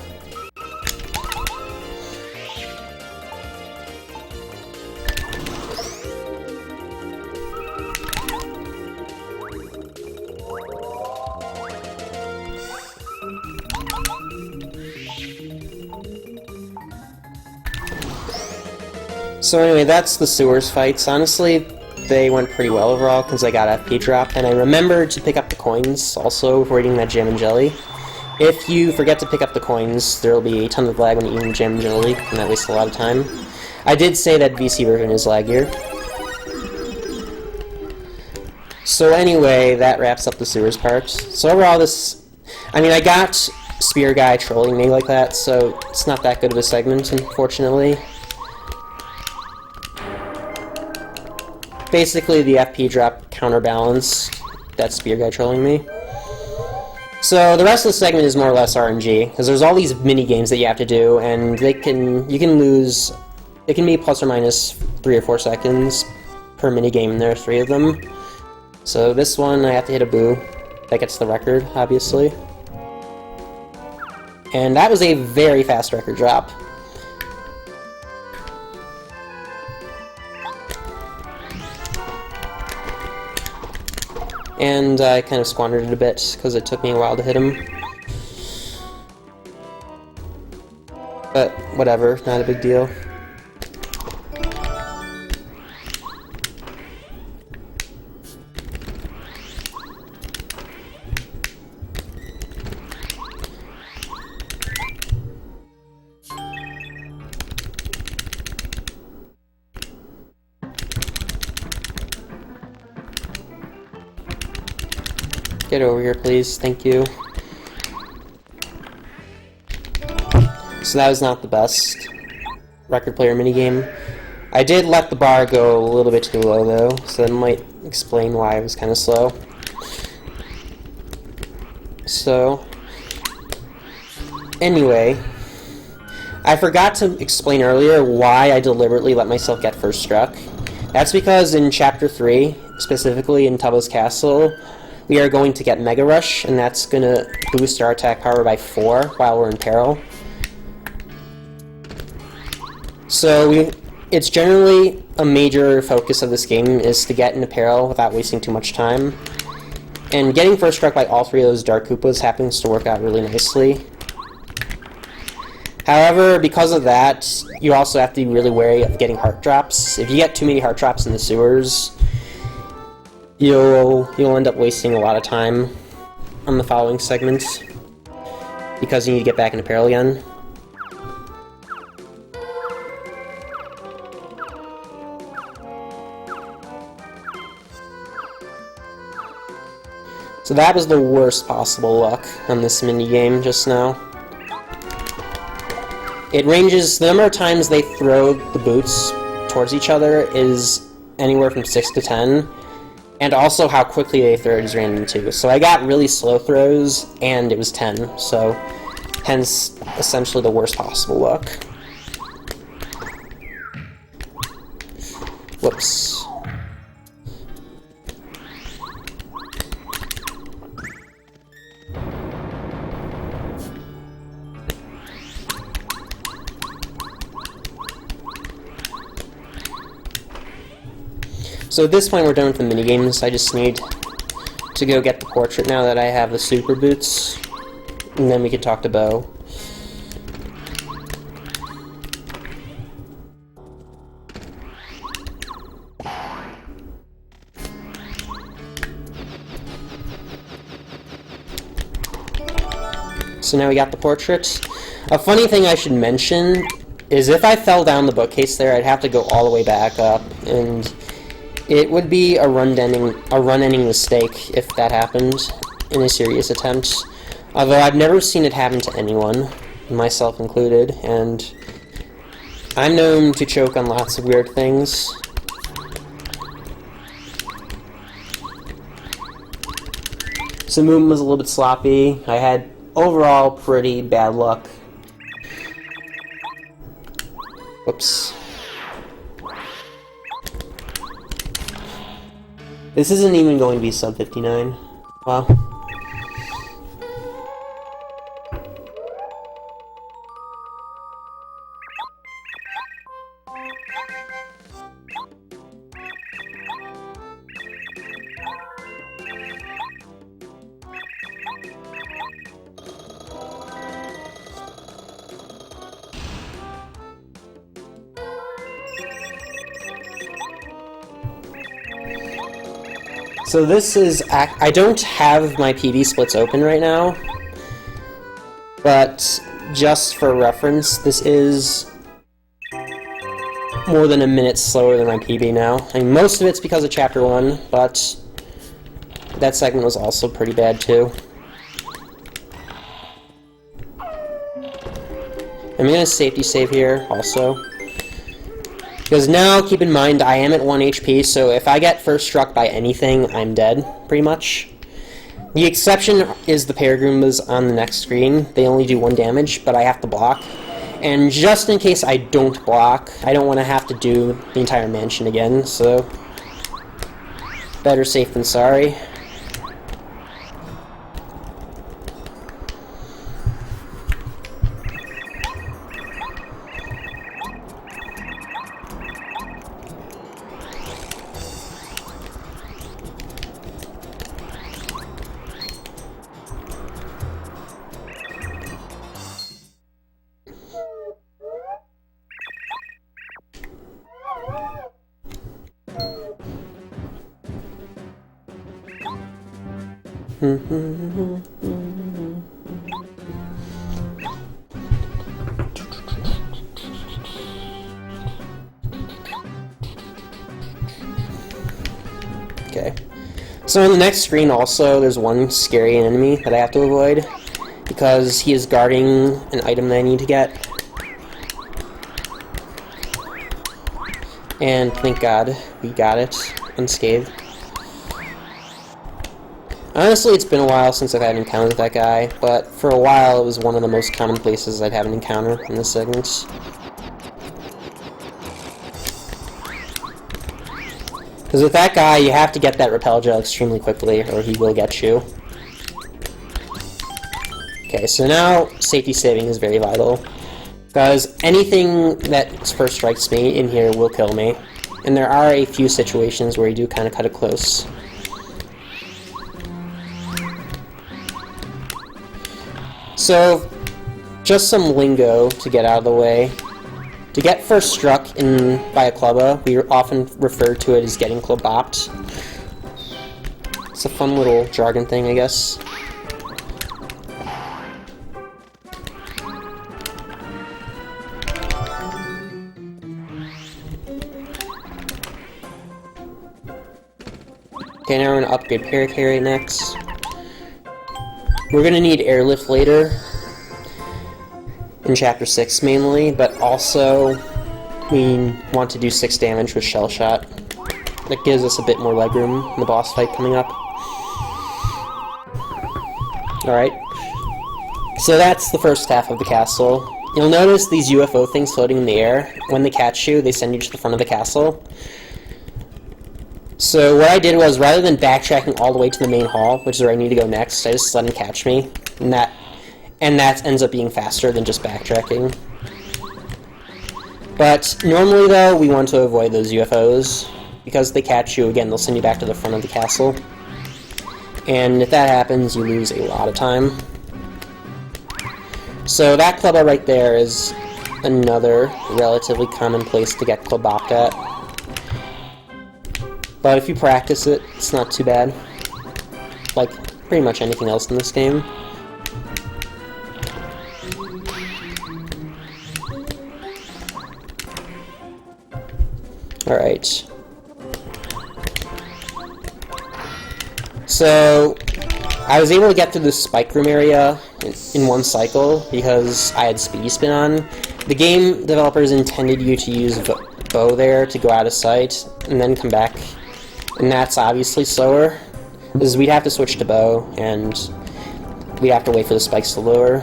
So anyway, that's the sewers fights. Honestly, they went pretty well overall because I got FP drop, and I remembered to pick up the coins also before eating that jam and jelly. If you forget to pick up the coins, there will be a ton of lag when eating jam and jelly, and that wastes a lot of time. I did say that VC version is laggier. So anyway, that wraps up the sewers part. So overall I got Spear Guy trolling me like that, so it's not that good of a segment, unfortunately. Basically, the FP drop counterbalanced that Spear Guy trolling me. So the rest of the segment is more or less RNG, because there's all these mini games that you have to do, and you can lose. It can be plus or minus 3 or 4 seconds, per minigame, and there are 3 of them. So this one, I have to hit a boo. That gets the record, obviously. And that was a very fast record drop. And I kind of squandered it a bit, because it took me a while to hit him. But whatever, not a big deal. Get over here, please. Thank you. So that was not the best record player minigame. I did let the bar go a little bit too low, though, so that might explain why I was kind of slow. So, anyway, I forgot to explain earlier why I deliberately let myself get first struck. That's because in Chapter 3, specifically in Tubbo's Castle, we are going to get Mega Rush, and that's going to boost our attack power by 4 while we're in peril. So it's generally a major focus of this game is to get into peril without wasting too much time. And getting first struck by all 3 of those Dark Koopas happens to work out really nicely. However, because of that, you also have to be really wary of getting heart drops. If you get too many heart drops in the sewers, you'll end up wasting a lot of time on the following segments because you need to get back into peril again. So that was the worst possible luck on this minigame just now. It ranges, the number of times they throw the boots towards each other is anywhere from 6 to 10, and also how quickly they throw it is random too. So I got really slow throws, and it was 10, so hence essentially the worst possible luck. Whoops. So at this point we're done with the minigames. I just need to go get the portrait now that I have the super boots, and then we can talk to Bo. So now we got the portrait. A funny thing I should mention is if I fell down the bookcase there, I'd have to go all the way back up, and it would be a run-ending mistake if that happened in a serious attempt. Although I've never seen it happen to anyone, myself included, and I'm known to choke on lots of weird things. So the movement was a little bit sloppy. I had overall pretty bad luck. Whoops. This isn't even going to be sub 59. Wow. So this is, I don't have my PB splits open right now, but just for reference, this is more than a minute slower than my PB now. I mean, most of it's because of Chapter 1, but that segment was also pretty bad too. I'm gonna safety save here also. Because now, keep in mind, I am at 1 HP, so if I get first struck by anything, I'm dead, pretty much. The exception is the Paragroombas on the next screen. They only do 1 damage, but I have to block. And just in case I don't block, I don't want to have to do the entire mansion again, so Better safe than sorry. Okay. So on the next screen also, there's one scary enemy that I have to avoid, because he is guarding an item that I need to get. And thank God, we got it unscathed. Honestly, it's been a while since I've had an encounter with that guy, but for a while it was one of the most common places I'd have an encounter in this segment. Because with that guy, you have to get that repel gel extremely quickly, or he will get you. Okay, so now safety saving is very vital, because anything that first strikes me in here will kill me. And there are a few situations where you do kind of cut it close. So, just some lingo to get out of the way. To get first struck by a clubba, we often refer to it as getting club-bopped. It's a fun little jargon thing, I guess. Okay, now we're going to upgrade Paracarry next. We're going to need airlift later, in Chapter 6 mainly, but also we want to do 6 damage with Shell Shot. That gives us a bit more legroom in the boss fight coming up. Alright, so that's the first half of the castle. You'll notice these UFO things floating in the air. When they catch you, they send you to the front of the castle. So what I did was, rather than backtracking all the way to the main hall, which is where I need to go next, I just let them catch me, and that ends up being faster than just backtracking. But normally, though, we want to avoid those UFOs, because they catch you again, they'll send you back to the front of the castle. And if that happens, you lose a lot of time. So that clubba right there is another relatively common place to get club-bopped at. But if you practice it, it's not too bad. Like pretty much anything else in this game. Alright. So, I was able to get through the spike room area in one cycle because I had speedy spin on. The game developers intended you to use bow there to go out of sight and then come back. And that's obviously slower, because we'd have to switch to bow, and we'd have to wait for the spikes to lower.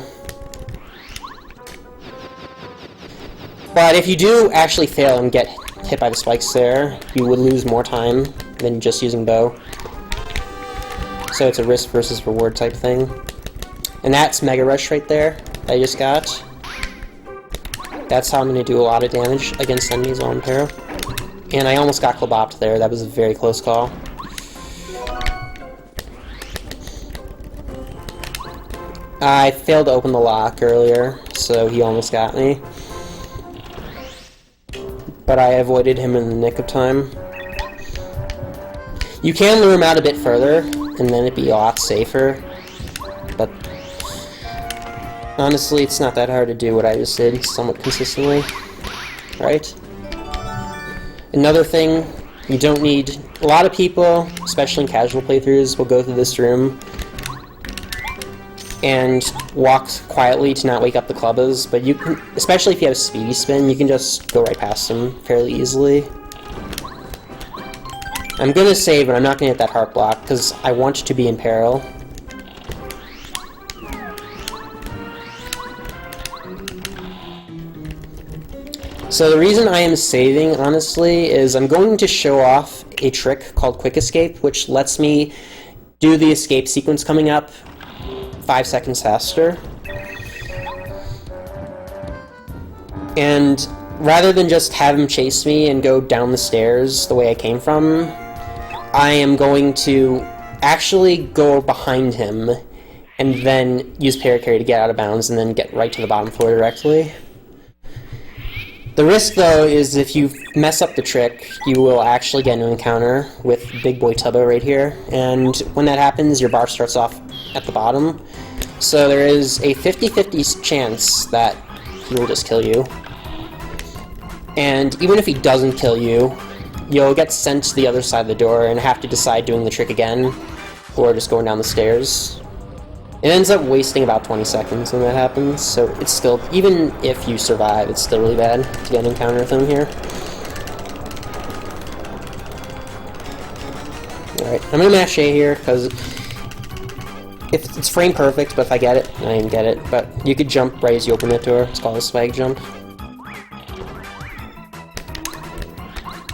But if you do actually fail and get hit by the spikes there, you would lose more time than just using bow. So it's a risk versus reward type thing. And that's Mega Rush right there that I just got. That's how I'm going to do a lot of damage against enemies while in Para. And I almost got club-bopped there. That was a very close call. I failed to open the lock earlier, so he almost got me. But I avoided him in the nick of time. You can lure him out a bit further, and then it'd be a lot safer. But honestly, it's not that hard to do what I just did somewhat consistently. Right? Another thing, you don't need... A lot of people, especially in casual playthroughs, will go through this room and walk quietly to not wake up the clubbas, but you can, especially if you have a speedy spin, you can just go right past them fairly easily. I'm gonna save, but I'm not gonna hit that heart block, because I want to be in peril. So the reason I am saving, honestly, is I'm going to show off a trick called Quick Escape, which lets me do the escape sequence coming up 5 seconds faster. And rather than just have him chase me and go down the stairs the way I came from, I am going to actually go behind him and then use paracarry to get out of bounds and then get right to the bottom floor directly. The risk, though, is if you mess up the trick, you will actually get an encounter with Big Boy Tubbo right here, and when that happens, your bar starts off at the bottom. So there is a 50-50 chance that he will just kill you. And even if he doesn't kill you, you'll get sent to the other side of the door and have to decide doing the trick again, or just going down the stairs. It ends up wasting about 20 seconds when that happens, so it's still, even if you survive, it's still really bad to get an encounter with him here. Alright, I'm gonna mash A here, because if it's frame perfect, but if I get it, I didn't get it, but you could jump right as you open that door. It's called a swag jump.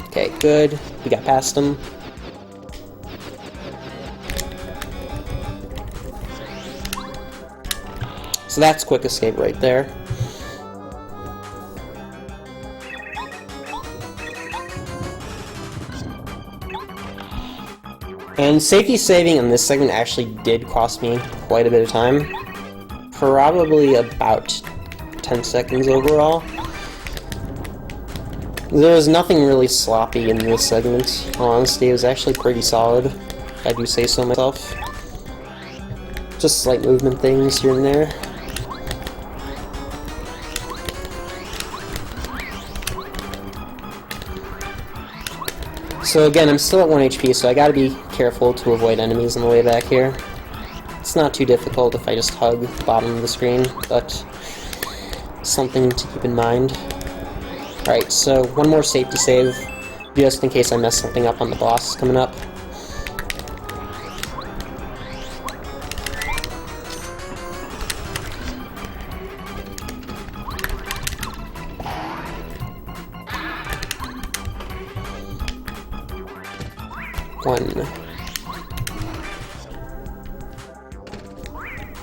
Okay, good. We got past him. So that's Quick Escape right there. And safety saving in this segment actually did cost me quite a bit of time. Probably about 10 seconds overall. There was nothing really sloppy in this segment. In all honesty, it was actually pretty solid, if I do say so myself. Just slight movement things here and there. So again, I'm still at 1 HP, so I gotta be careful to avoid enemies on the way back here. It's not too difficult if I just hug the bottom of the screen, but something to keep in mind. Alright, so one more safety save, just in case I mess something up on the boss coming up. One,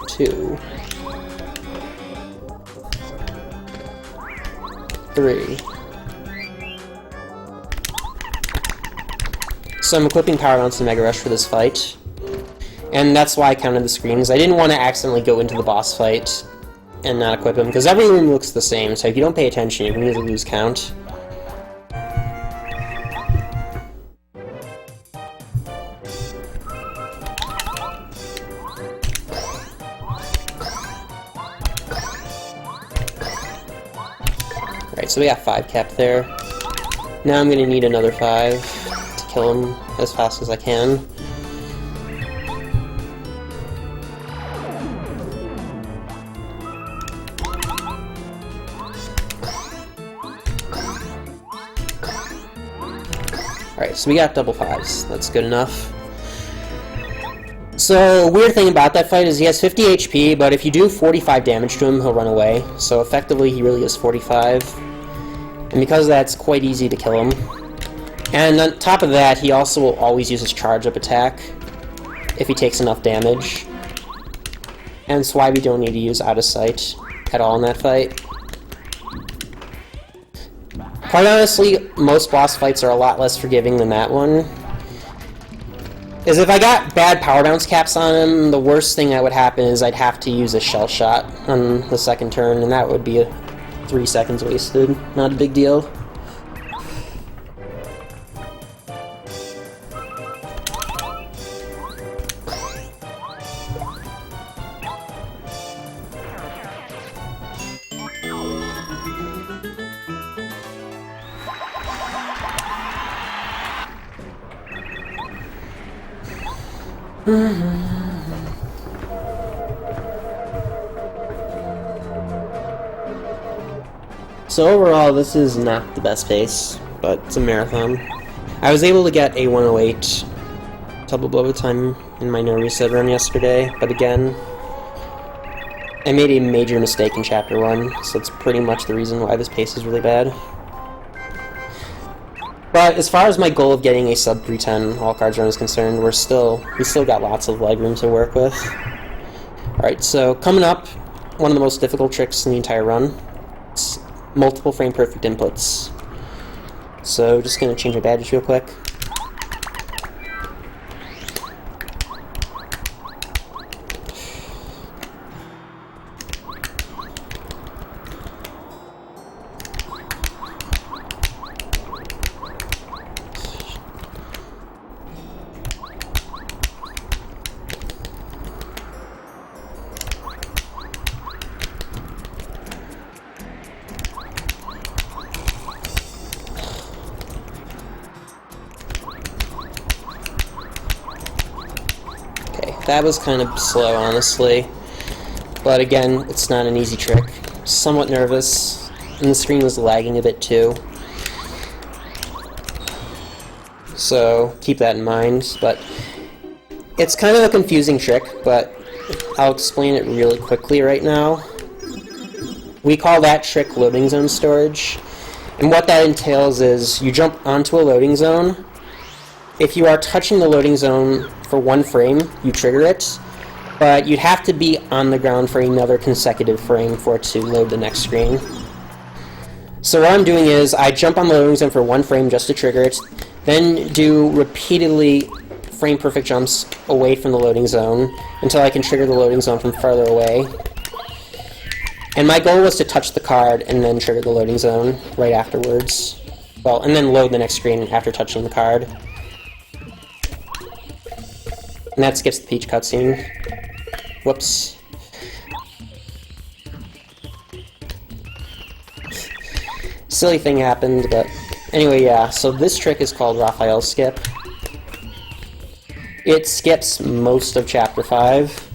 two, three. So I'm equipping Power Bounce and Mega Rush for this fight, and that's why I counted the screens. I didn't want to accidentally go into the boss fight and not equip him, because every room looks the same, so if you don't pay attention, you can easily lose count. Alright, so we got 5 capped there. Now I'm gonna need another 5 to kill him as fast as I can. Alright, so we got double 5s. That's good enough. So, weird thing about that fight is he has 50 HP, but if you do 45 damage to him, he'll run away. So effectively, he really is 45. And because of that, it's quite easy to kill him. And on top of that, he also will always use his charge-up attack if he takes enough damage. And that's why we don't need to use Out of Sight at all in that fight. Quite honestly, most boss fights are a lot less forgiving than that one. Is if I got bad power bounce caps on him, the worst thing that would happen is I'd have to use a shell shot on the second turn, and that would be 3 seconds wasted. Not a big deal. So overall, this is not the best pace, but it's a marathon. I was able to get a 108 double blow time in my no reset run yesterday, but again, I made a major mistake in Chapter 1, so that's pretty much the reason why this pace is really bad. But as far as my goal of getting a sub 310 all cards run is concerned, we still got lots of leg room to work with. Alright, so coming up, one of the most difficult tricks in the entire run. It's multiple frame perfect inputs. So just gonna change my badges real quick. That was kind of slow, honestly. But again, it's not an easy trick. Somewhat nervous, and the screen was lagging a bit too. So keep that in mind. But it's kind of a confusing trick, but I'll explain it really quickly right now. We call that trick loading zone storage. And what that entails is you jump onto a loading zone. If you are touching the loading zone for one frame, you trigger it, but you'd have to be on the ground for another consecutive frame for it to load the next screen. So what I'm doing is I jump on the loading zone for one frame just to trigger it, then do repeatedly frame perfect jumps away from the loading zone until I can trigger the loading zone from farther away. And my goal was to touch the card and then trigger the loading zone right afterwards. Well, and then load the next screen after touching the card. And that skips the Peach cutscene. Whoops. Silly thing happened, but anyway, yeah. So this trick is called Raphael Skip. It skips most of Chapter 5.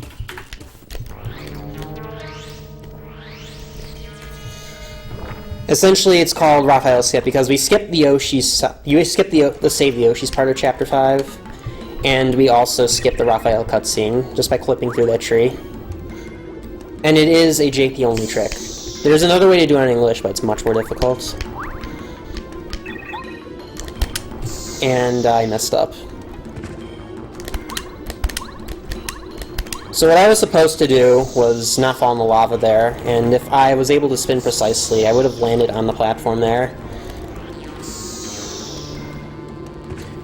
Essentially, it's called Raphael Skip because we skip the Yoshi's. You skip the save the Yoshi's part of Chapter 5. And we also skip the Raphael cutscene, just by clipping through that tree. And it is a JP-only trick. There's another way to do it in English, but it's much more difficult. And I messed up. So what I was supposed to do was not fall in the lava there, and if I was able to spin precisely, I would have landed on the platform there.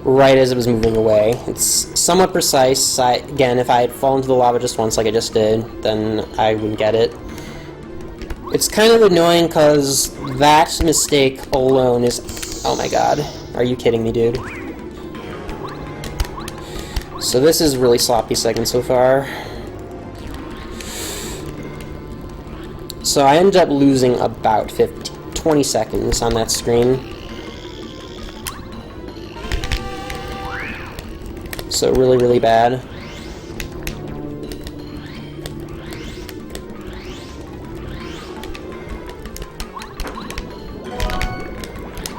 Right as it was moving away. It's somewhat precise. Again, if I had fallen to the lava just once like I just did, then I wouldn't get it. It's kind of annoying because that mistake alone is... Oh my god. Are you kidding me, dude? So this is really sloppy segment so far. So I ended up losing about 20 seconds on that screen. So really, really bad.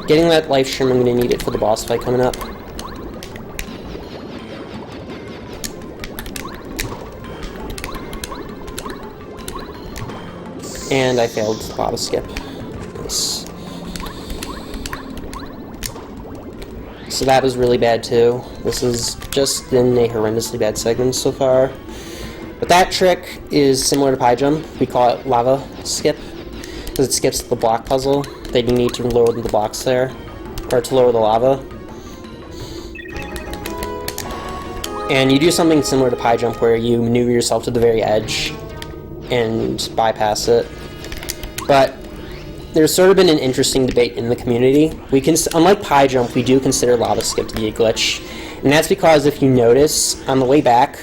Getting that life shroom, I'm going to need it for the boss fight coming up. And I failed the lava skip. Nice. So that was really bad too. This has just been a horrendously bad segment so far. But that trick is similar to Pie Jump. We call it Lava Skip, because it skips the block puzzle that you need to lower the blocks there, or to lower the lava. And you do something similar to Pie Jump where you maneuver yourself to the very edge and bypass it. But there's sort of been an interesting debate in the community. Unlike Pie Jump, we do consider Lava Skip to be a glitch. And that's because if you notice, on the way back,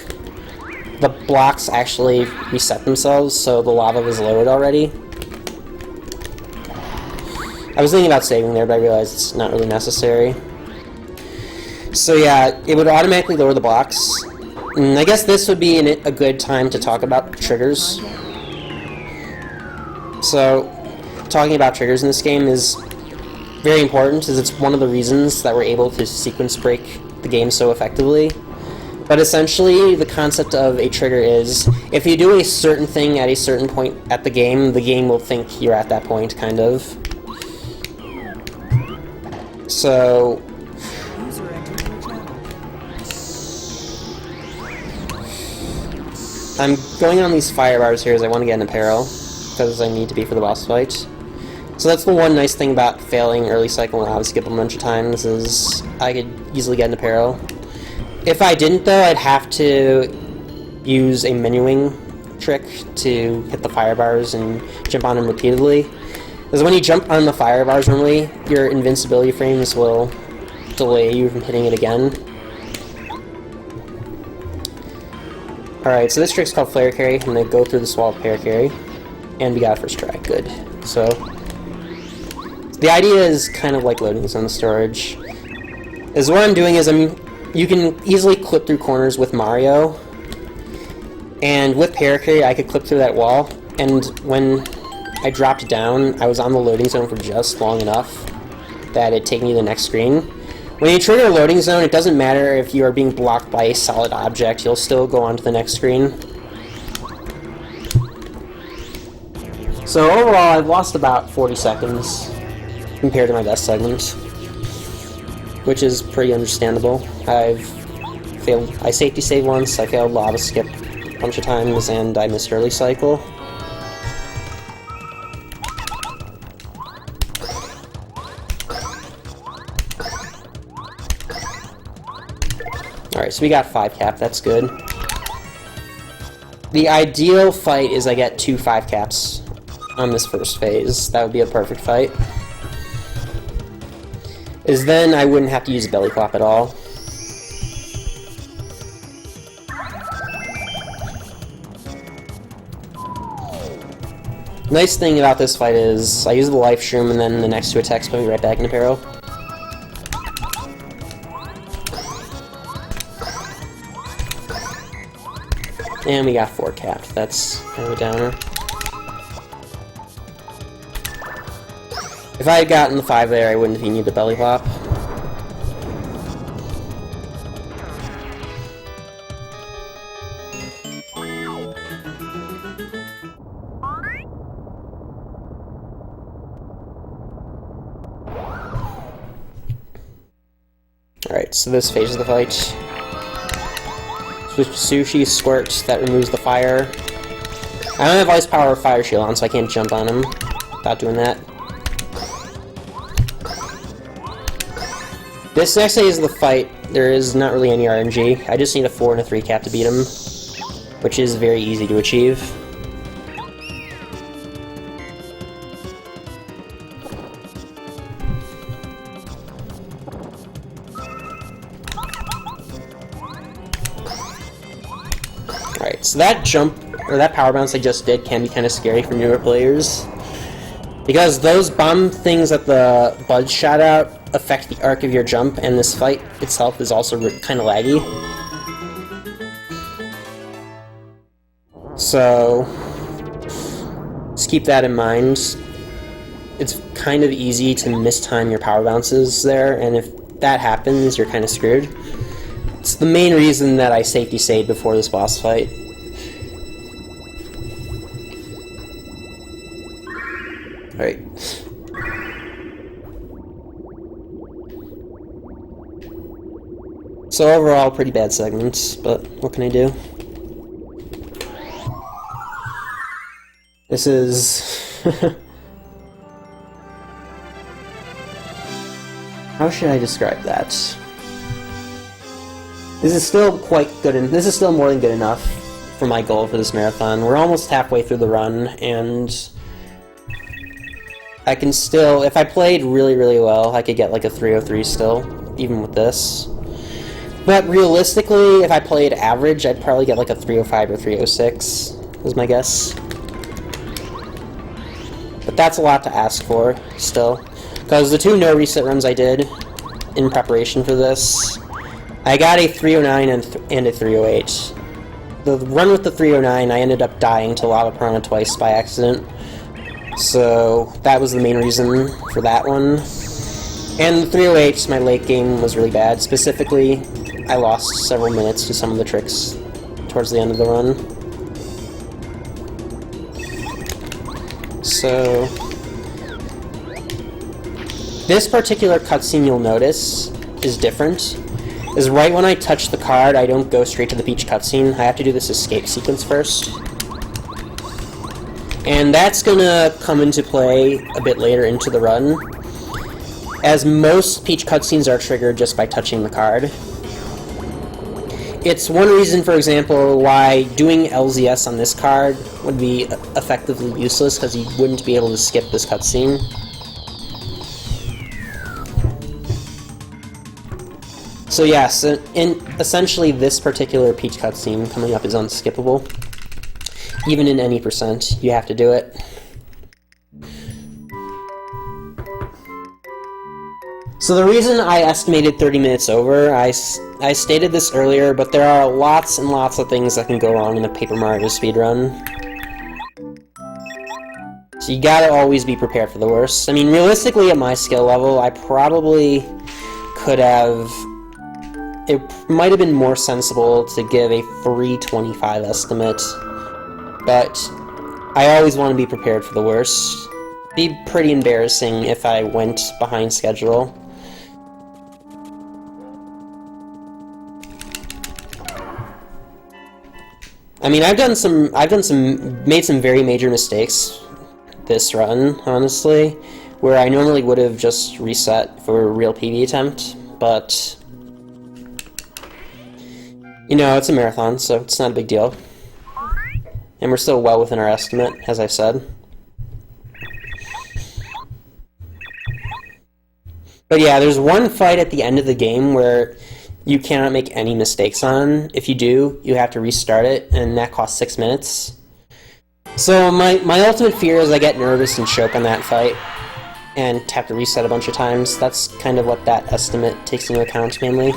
the blocks actually reset themselves, so the lava was lowered already. I was thinking about saving there, but I realized it's not really necessary. So yeah, it would automatically lower the blocks. And I guess this would be a good time to talk about triggers. So, talking about triggers in this game is very important, as it's one of the reasons that we're able to sequence break the game so effectively. But essentially, the concept of a trigger is, if you do a certain thing at a certain point at the game will think you're at that point, kind of. So I'm going on these fire bars here as I want to get into peril, because I need to be for the boss fight. So that's the one nice thing about failing early cycle and obviously skip a bunch of times, is I could easily get into peril. If I didn't though, I'd have to use a menuing trick to hit the fire bars and jump on them repeatedly. Because when you jump on the fire bars normally, your invincibility frames will delay you from hitting it again. Alright, so this trick's called Flare Carry. I'm going to go through this wall of Flare Carry. And we got it first try. Good. So the idea is kind of like loading zone storage. Is what I'm doing is you can easily clip through corners with Mario. And with Flare Carry, I could clip through that wall. And when I dropped down, I was on the loading zone for just long enough that it'd take me to the next screen. When you trigger a loading zone, it doesn't matter if you are being blocked by a solid object, you'll still go on to the next screen. So overall, I've lost about 40 seconds compared to my best segments, which is pretty understandable. I safety saved once, I failed lava skip a bunch of times, and I missed early cycle. Alright, so we got 5 cap, that's good. The ideal fight is I get 2 5 caps on this first phase. That would be a perfect fight. Is then I wouldn't have to use a belly flop at all. Nice thing about this fight is I use the life shroom and then the next 2 attacks put me right back into peril. And we got 4 capped. That's kind of a downer. If I had gotten the 5 there, I wouldn't have needed the belly flop. Alright, so this phase of the fight. Switch to Sushi, Squirt, that removes the fire. I don't have Ice Power or Fire Shield on, so I can't jump on him without doing that. This next phase of the fight, there is not really any RNG. I just need a 4 and a 3 cap to beat him, which is very easy to achieve. Alright, so that jump, or that power bounce I just did can be kind of scary for newer players. Because those bomb things that the buds shot out affect the arc of your jump, and this fight itself is also kind of laggy. So just keep that in mind. It's kind of easy to mistime your power bounces there, and if that happens, you're kind of screwed. It's the main reason that I safety saved before this boss fight. Alright. So overall, pretty bad segments, but what can I do? This is... How should I describe that? This is still quite good, and this is still more than good enough for my goal for this marathon. We're almost halfway through the run, and I can still, if I played really, really well, I could get like a 303 still, even with this. But realistically, if I played average, I'd probably get like a 305 or 306, is my guess. But that's a lot to ask for, still. Because the 2 no reset runs I did in preparation for this, I got a 309 and a 308. The run with the 309, I ended up dying to Lava Piranha twice by accident. So that was the main reason for that one. And the 308, my late game was really bad. Specifically, I lost several minutes to some of the tricks towards the end of the run. So This particular cutscene you'll notice is different. Is right when I touch the card, I don't go straight to the Peach cutscene. I have to do this escape sequence first. And that's gonna come into play a bit later into the run, as most Peach cutscenes are triggered just by touching the card. It's one reason, for example, why doing LZS on this card would be effectively useless, because you wouldn't be able to skip this cutscene. So yes, essentially this particular Peach cutscene coming up is unskippable. Even in any percent, you have to do it. So the reason I estimated 30 minutes over, I stated this earlier, but there are lots and lots of things that can go wrong in a Paper Mario speedrun. So you gotta always be prepared for the worst. I mean, realistically, at my skill level, I probably could have... It might have been more sensible to give a 325 estimate, but I always want to be prepared for the worst. It'd be pretty embarrassing if I went behind schedule. I mean, made some very major mistakes this run, honestly, where I normally would have just reset for a real PB attempt, but you know, it's a marathon, so it's not a big deal. And we're still well within our estimate, as I said. But yeah, there's one fight at the end of the game where you cannot make any mistakes on. If you do, you have to restart it, and that costs 6 minutes. So my ultimate fear is I get nervous and choke on that fight, and have to reset a bunch of times. That's kind of what that estimate takes into account, mainly.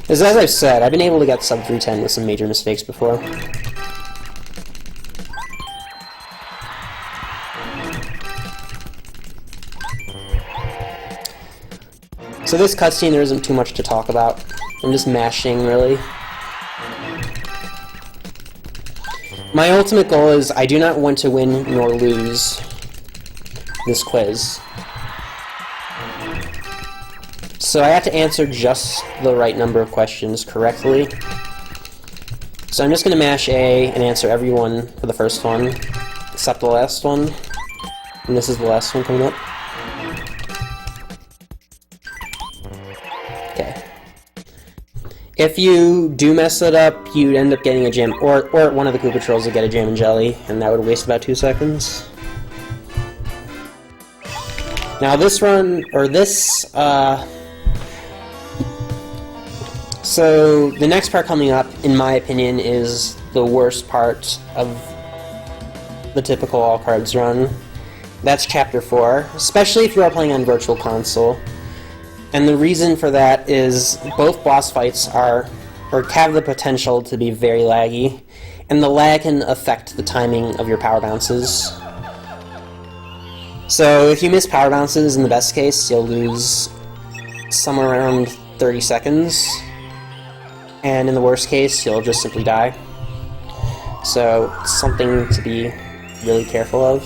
As I've said, I've been able to get sub 310 with some major mistakes before. So this cutscene, there isn't too much to talk about. I'm just mashing, really. My ultimate goal is I do not want to win nor lose this quiz. So I have to answer just the right number of questions correctly. So I'm just going to mash A and answer every one for the first one, except the last one. And this is the last one coming up. Okay. If you do mess it up, you'd end up getting a jam, or one of the Koopa Trolls would get a Jam and Jelly, and that would waste about 2 seconds. Now this run, or this, so the next part coming up, in my opinion, is the worst part of the typical all cards run. That's Chapter 4, especially if you are playing on Virtual Console. And the reason for that is both boss fights are, or have the potential to be very laggy, and the lag can affect the timing of your power bounces. So if you miss power bounces, in the best case, you'll lose somewhere around 30 seconds. And in the worst case, you'll just simply die. So, it's something to be really careful of.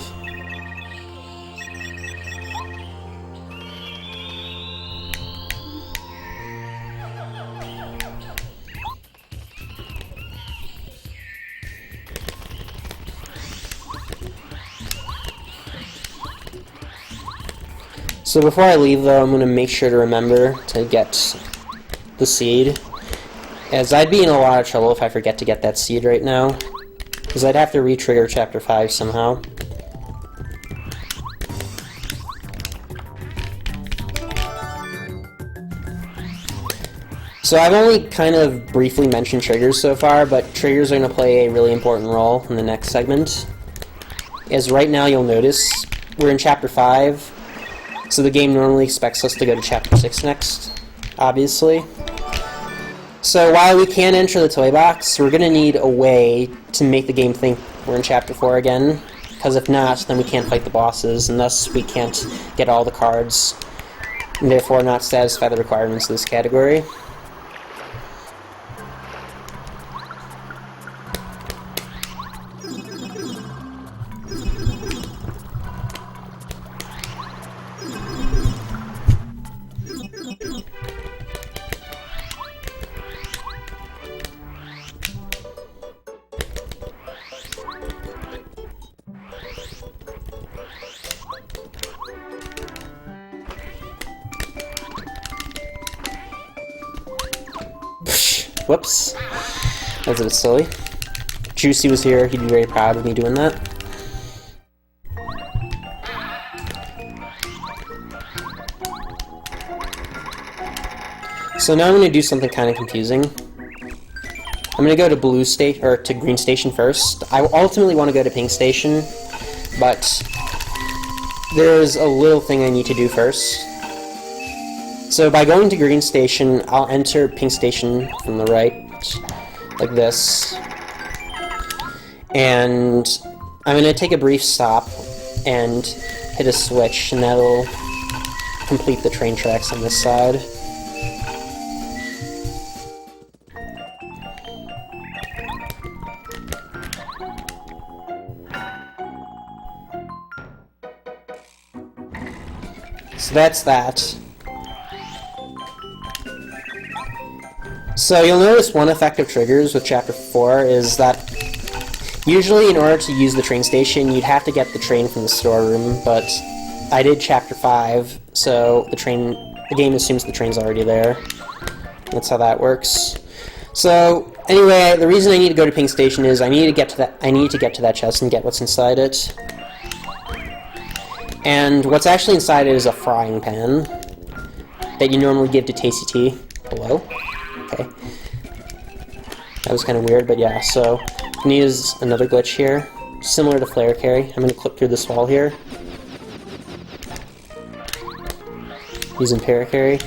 So before I leave, though, I'm going to make sure to remember to get the seed, as I'd be in a lot of trouble if I forget to get that seed right now, because I'd have to re-trigger Chapter 5 somehow. So I've only kind of briefly mentioned triggers so far, but triggers are going to play a really important role in the next segment. As right now you'll notice, we're in Chapter 5, so the game normally expects us to go to Chapter 6 next, obviously. So while we can enter the toy box, we're going to need a way to make the game think we're in Chapter 4 again, because if not, then we can't fight the bosses, and thus we can't get all the cards, and therefore not satisfy the requirements of this category. Whoops. That was a bit silly. If Juicy was here, he'd be very proud of me doing that. So now I'm going to do something kind of confusing. I'm going to go to blue state or to green station first. I ultimately want to go to pink station, but there's a little thing I need to do first. So by going to green station, I'll enter pink station from the right, like this. And I'm going to take a brief stop and hit a switch, and that'll complete the train tracks on this side. So that's that. So you'll notice one effect of triggers with Chapter 4 is that usually in order to use the train station, you'd have to get the train from the storeroom, but I did Chapter 5, so the game assumes the train's already there. That's how that works. So anyway, the reason I need to go to pink station is I need to get to that chest and get what's inside it. And what's actually inside it is a frying pan that you normally give to Tasty T. Hello? Okay. That was kind of weird, but yeah, so I'm going to use another glitch here, similar to Flare Carry. I'm going to clip through this wall here. Using Para Carry.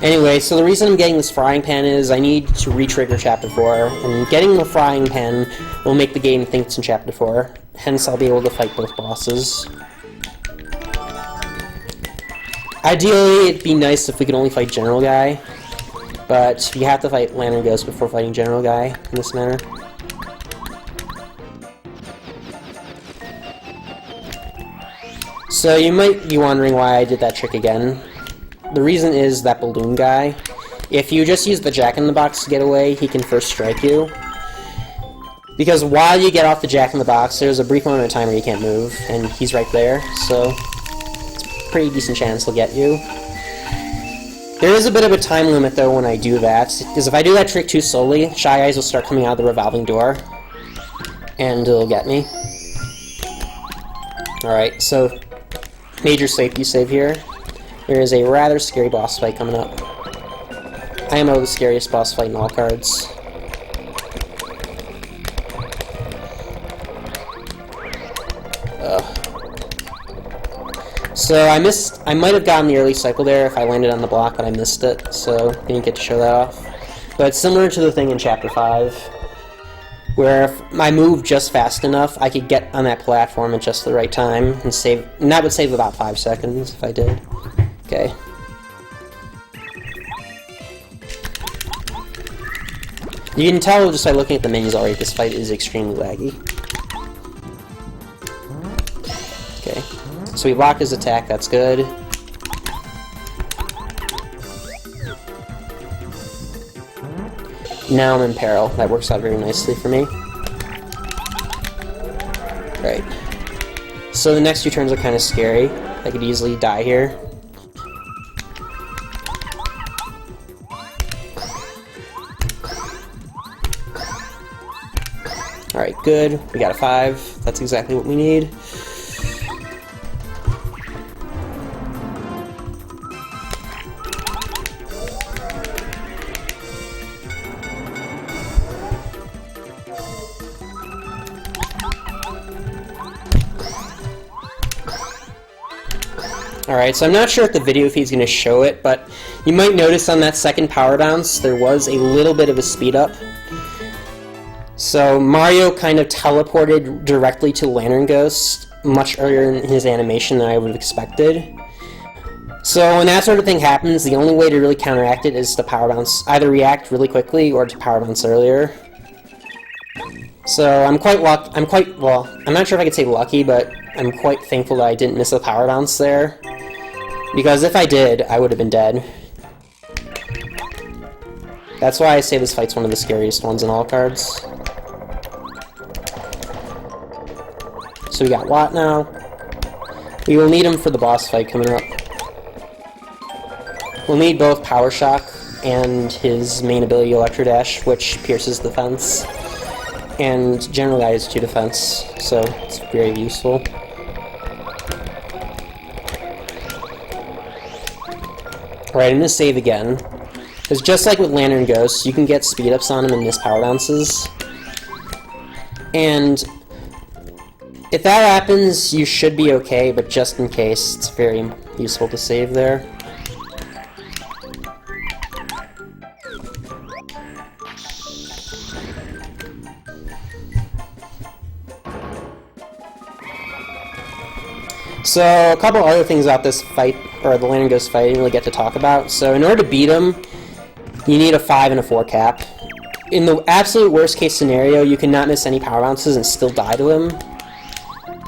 Anyway, so the reason I'm getting this frying pan is I need to re-trigger Chapter 4, and getting the frying pan will make the game think it's in Chapter 4, hence I'll be able to fight both bosses. Ideally, it'd be nice if we could only fight General Guy, but you have to fight Lantern Ghost before fighting General Guy in this manner. So you might be wondering why I did that trick again. The reason is that balloon guy. If you just use the Jack-in-the-Box to get away, he can first strike you. Because while you get off the Jack-in-the-Box, there's a brief moment of time where you can't move, and he's right there, so it's a pretty decent chance he'll get you. There is a bit of a time limit, though, when I do that, because if I do that trick too slowly, Shy Eyes will start coming out of the revolving door, and it'll get me. Alright, so major safety save here. There is a rather scary boss fight coming up. I am the scariest boss fight in all cards. So I might have gotten the early cycle there if I landed on the block, but I missed it, so I didn't get to show that off. But it's similar to the thing in Chapter 5, where if I moved just fast enough, I could get on that platform at just the right time and save, and that would save about 5 seconds if I did. Okay. You can tell just by looking at the menus already, this fight is extremely laggy. Okay. So we blocked his attack, that's good. Now I'm in peril. That works out very nicely for me. Right. So the next 2 turns are kind of scary. I could easily die here. Alright, good. We got a 5. That's exactly what we need. Alright, so I'm not sure if the video feed's going to show it, but you might notice on that second power bounce there was a little bit of a speed up. So Mario kind of teleported directly to Lantern Ghost much earlier in his animation than I would have expected. So when that sort of thing happens, the only way to really counteract it is to power bounce, either react really quickly or to power bounce earlier. So I'm not sure if I could say lucky, but I'm quite thankful that I didn't miss a power bounce there. Because if I did, I would have been dead. That's why I say this fight's one of the scariest ones in all cards. So we got Watt now. We will need him for the boss fight coming up. We'll need both Power Shock and his main ability Electro Dash, which pierces the fence, and generally adds 2 defense, so it's very useful. Alright, I'm gonna save again, because just like with Lantern Ghosts, you can get speed ups on him and miss power bounces. And if that happens, you should be okay, but just in case, it's very useful to save there. So, a couple other things about this fight, or the Lantern Ghost fight, I didn't really get to talk about. So, in order to beat him, you need a 5 and a 4 cap. In the absolute worst case scenario, you cannot miss any power bounces and still die to him,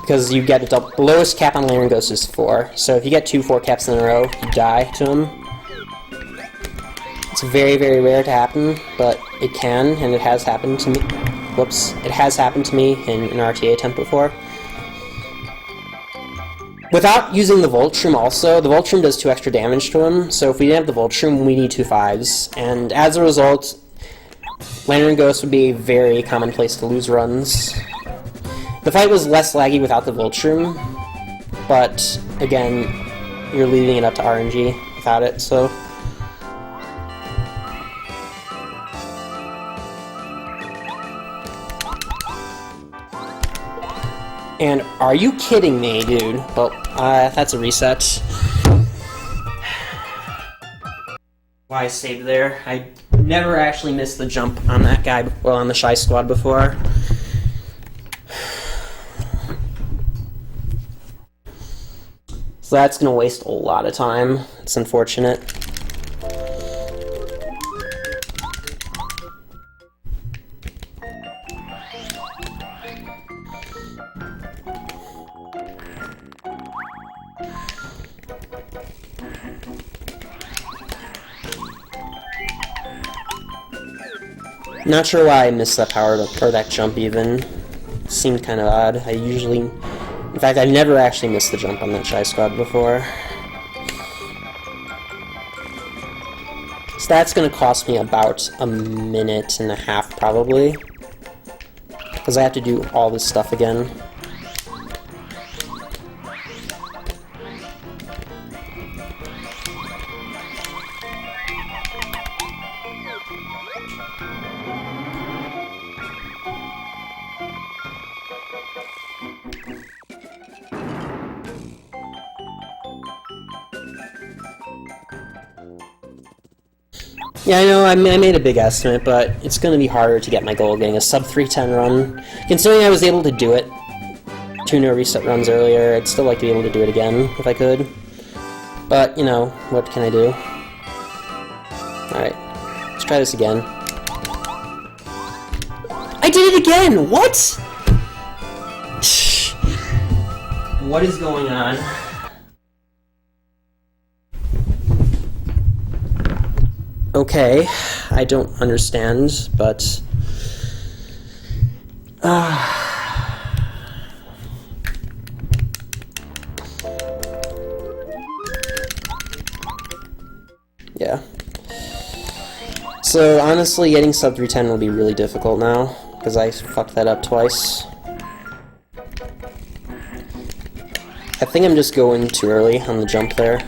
because you get the lowest cap on Lantern Ghost is 4. So, if you get 2 4 caps in a row, you die to him. It's very, very rare to happen, but it can, and it has happened to me. Whoops. It has happened to me in an RTA attempt before. Without using the Voltrum also, the Voltrum does 2 extra damage to him, so if we didn't have the Voltrum, we need 2 5s. And as a result, Lantern Ghost would be a very common place to lose runs. The fight was less laggy without the Voltrum, but again, you're leaving it up to RNG without it, so... And are you kidding me, dude? Well, that's a reset. Why I saved there. I never actually missed the jump on that guy, well, on the Shy Squad before. So that's gonna waste a lot of time. It's unfortunate. Not sure why I missed that power or that jump even. It seemed kind of odd. I usually... In fact, I've never actually missed the jump on that Shy Squad before. So that's going to cost me about a minute and a half, probably. Because I have to do all this stuff again. Yeah, I know, I made a big estimate, but it's going to be harder to get my goal of getting a sub-310 run. Considering I was able to do it 2 no reset runs earlier, I'd still like to be able to do it again, if I could. But, you know, what can I do? Alright, let's try this again. I did it again! What?! What is going on? Okay, I don't understand, but... yeah. So, honestly, getting sub 310 will be really difficult now, because I fucked that up twice. I think I'm just going too early on the jump there.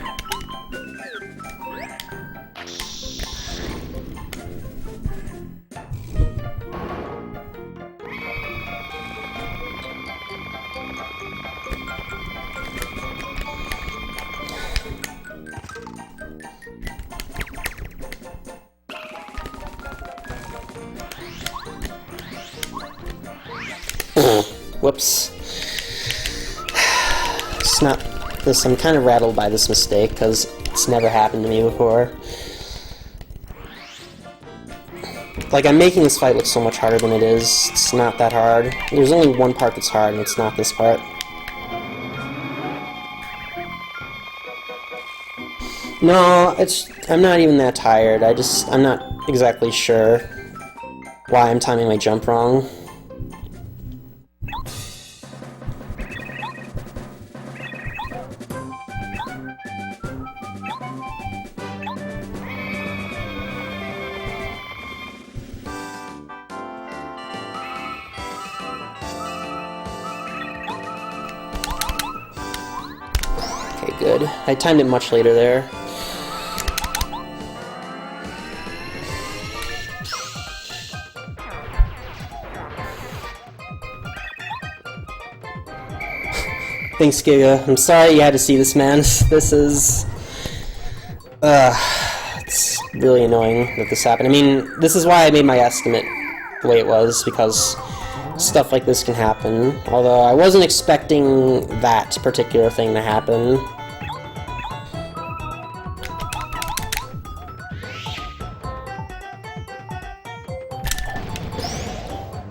Whoops. It's not this. I'm kind of rattled by this mistake because it's never happened to me before. Like, I'm making this fight look so much harder than it is. It's not that hard. There's only one part that's hard, and it's not this part. No, I'm not even that tired. I'm not exactly sure why I'm timing my jump wrong. good. I timed it much later there. Thanks, Giga. I'm sorry you had to see this, man. This is... it's really annoying that this happened. I mean, this is why I made my estimate the way it was, because stuff like this can happen. Although I wasn't expecting that particular thing to happen.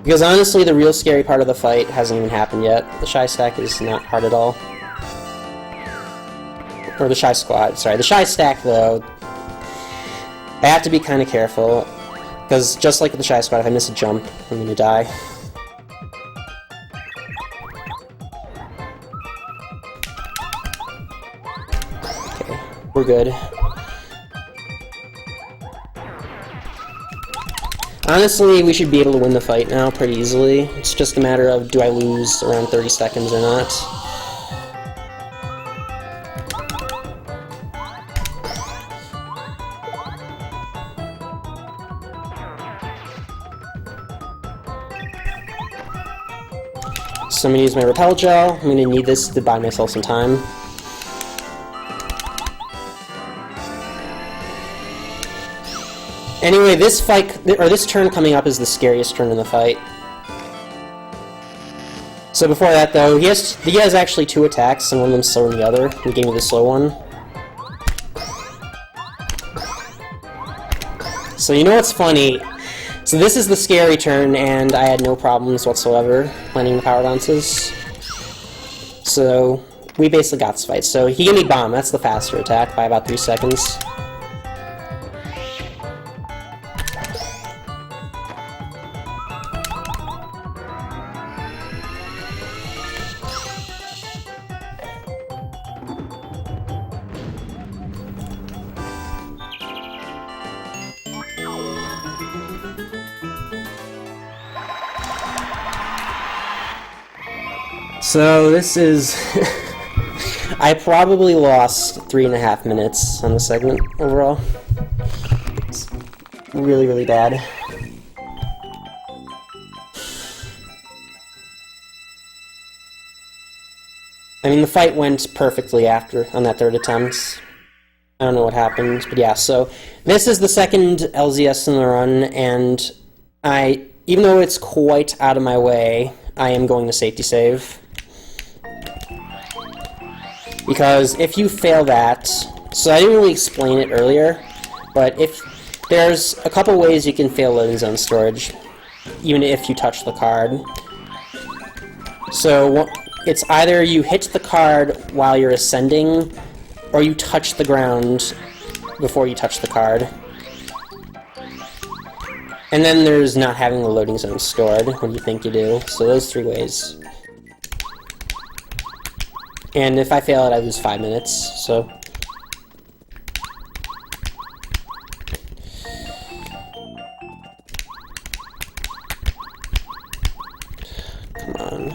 Because honestly, the real scary part of the fight hasn't even happened yet. The Shy Stack is not hard at all. Or the Shy Squad, sorry. The Shy Stack, though, I have to be kind of careful. Because just like with the Shy Squad, if I miss a jump, I'm going to die. Okay, we're good. Honestly, we should be able to win the fight now pretty easily. It's just a matter of, do I lose around 30 seconds or not? So I'm going to use my Repel Gel. I'm going to need this to buy myself some time. Anyway, this fight, or this turn coming up is the scariest turn in the fight. So before that, though, he has actually 2 attacks, and one of them's slower than the other. He gave me the slow one. So you know what's funny? So this is the scary turn, and I had no problems whatsoever landing the power bounces. So we basically got this fight. So he gave me Bomb. That's the faster attack by about 3 seconds. So this is... I probably lost 3.5 minutes on the segment overall. It's really, really bad. I mean, the fight went perfectly after, on that 3rd attempt. I don't know what happened, but yeah, so this is the second LZS in the run, and even though it's quite out of my way, I am going to safety save. Because if you fail that, so I didn't really explain it earlier, but if there's a couple ways you can fail loading zone storage, even if you touch the card. So it's either you hit the card while you're ascending, or you touch the ground before you touch the card. And then there's not having the loading zone stored when you think you do. So those 3 ways. And if I fail it, I lose 5 minutes, so... Come on.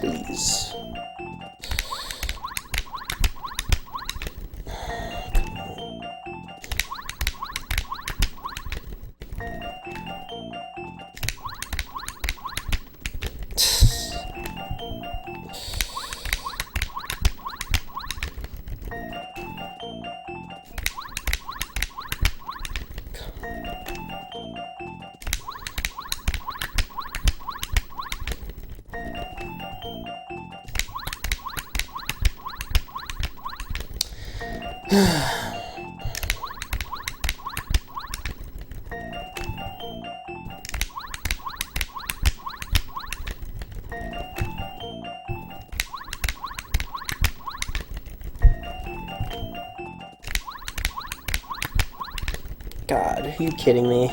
Please. God, are you kidding me?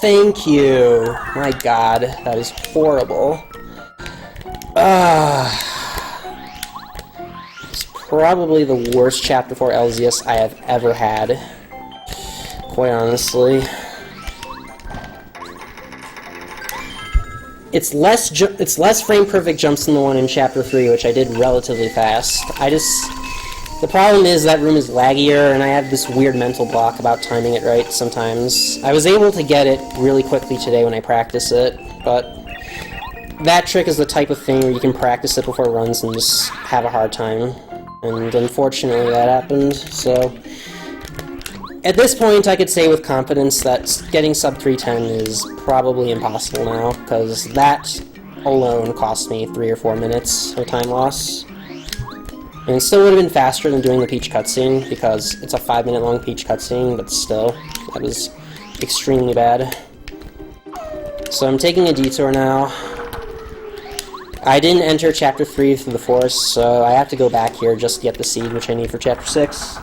Thank you. My God, that is horrible. It's probably the worst Chapter 4 LZS I have ever had. Quite honestly. It's less frame perfect jumps than the one in Chapter 3, which I did relatively fast. The problem is that room is laggier, and I have this weird mental block about timing it right sometimes. I was able to get it really quickly today when I practice it, but that trick is the type of thing where you can practice it before runs and just have a hard time. And unfortunately that happened, so... At this point, I could say with confidence that getting sub 310 is probably impossible now, because that alone cost me 3 or 4 minutes of time loss. And it still would have been faster than doing the Peach cutscene, because it's a 5-minute long Peach cutscene, but still, that was extremely bad. So I'm taking a detour now. I didn't enter Chapter 3 through the forest, so I have to go back here just to get the seed, which I need for Chapter 6.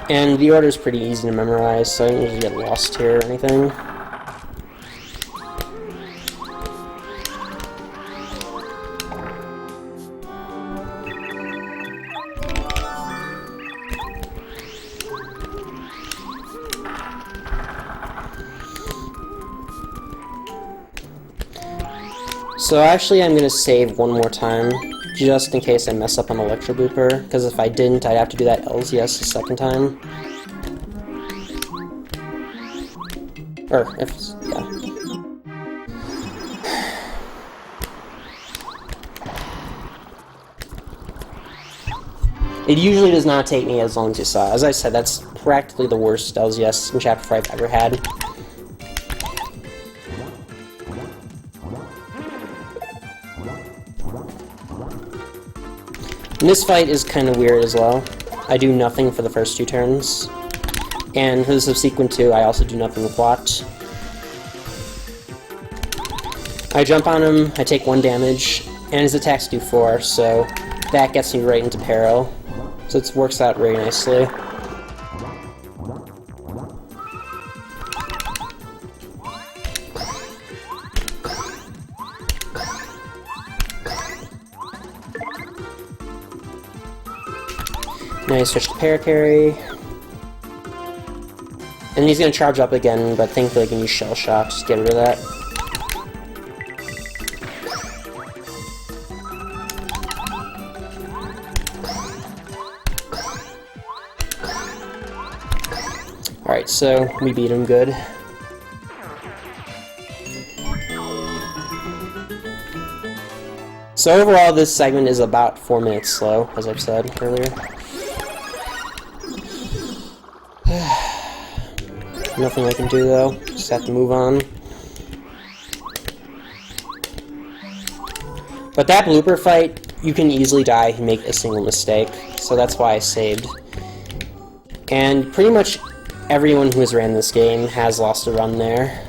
And the order is pretty easy to memorize, so I don't usually get lost here or anything. So actually I'm going to save one more time, just in case I mess up on Electro Blooper, because if I didn't, I'd have to do that LZS the second time. Or, if, yeah. It usually does not take me as long as you saw. As I said, that's practically the worst LZS in Chapter 4 I've ever had. And this fight is kind of weird as well. I do nothing for the first 2 turns. And for the subsequent 2, I also do nothing with Watt. I jump on him, I take 1 damage, and his attacks do 4, so that gets me right into peril. So it works out very nicely. Now I switch to Paracarry. And he's going to charge up again, but thankfully I can use Shell Shock to get rid of that. Alright, so we beat him good. So overall, this segment is about 4 minutes slow, as I've said earlier. Nothing I can do though, just have to move on. But that blooper fight, you can easily die if you make a single mistake, so that's why I saved. And pretty much everyone who has ran this game has lost a run there,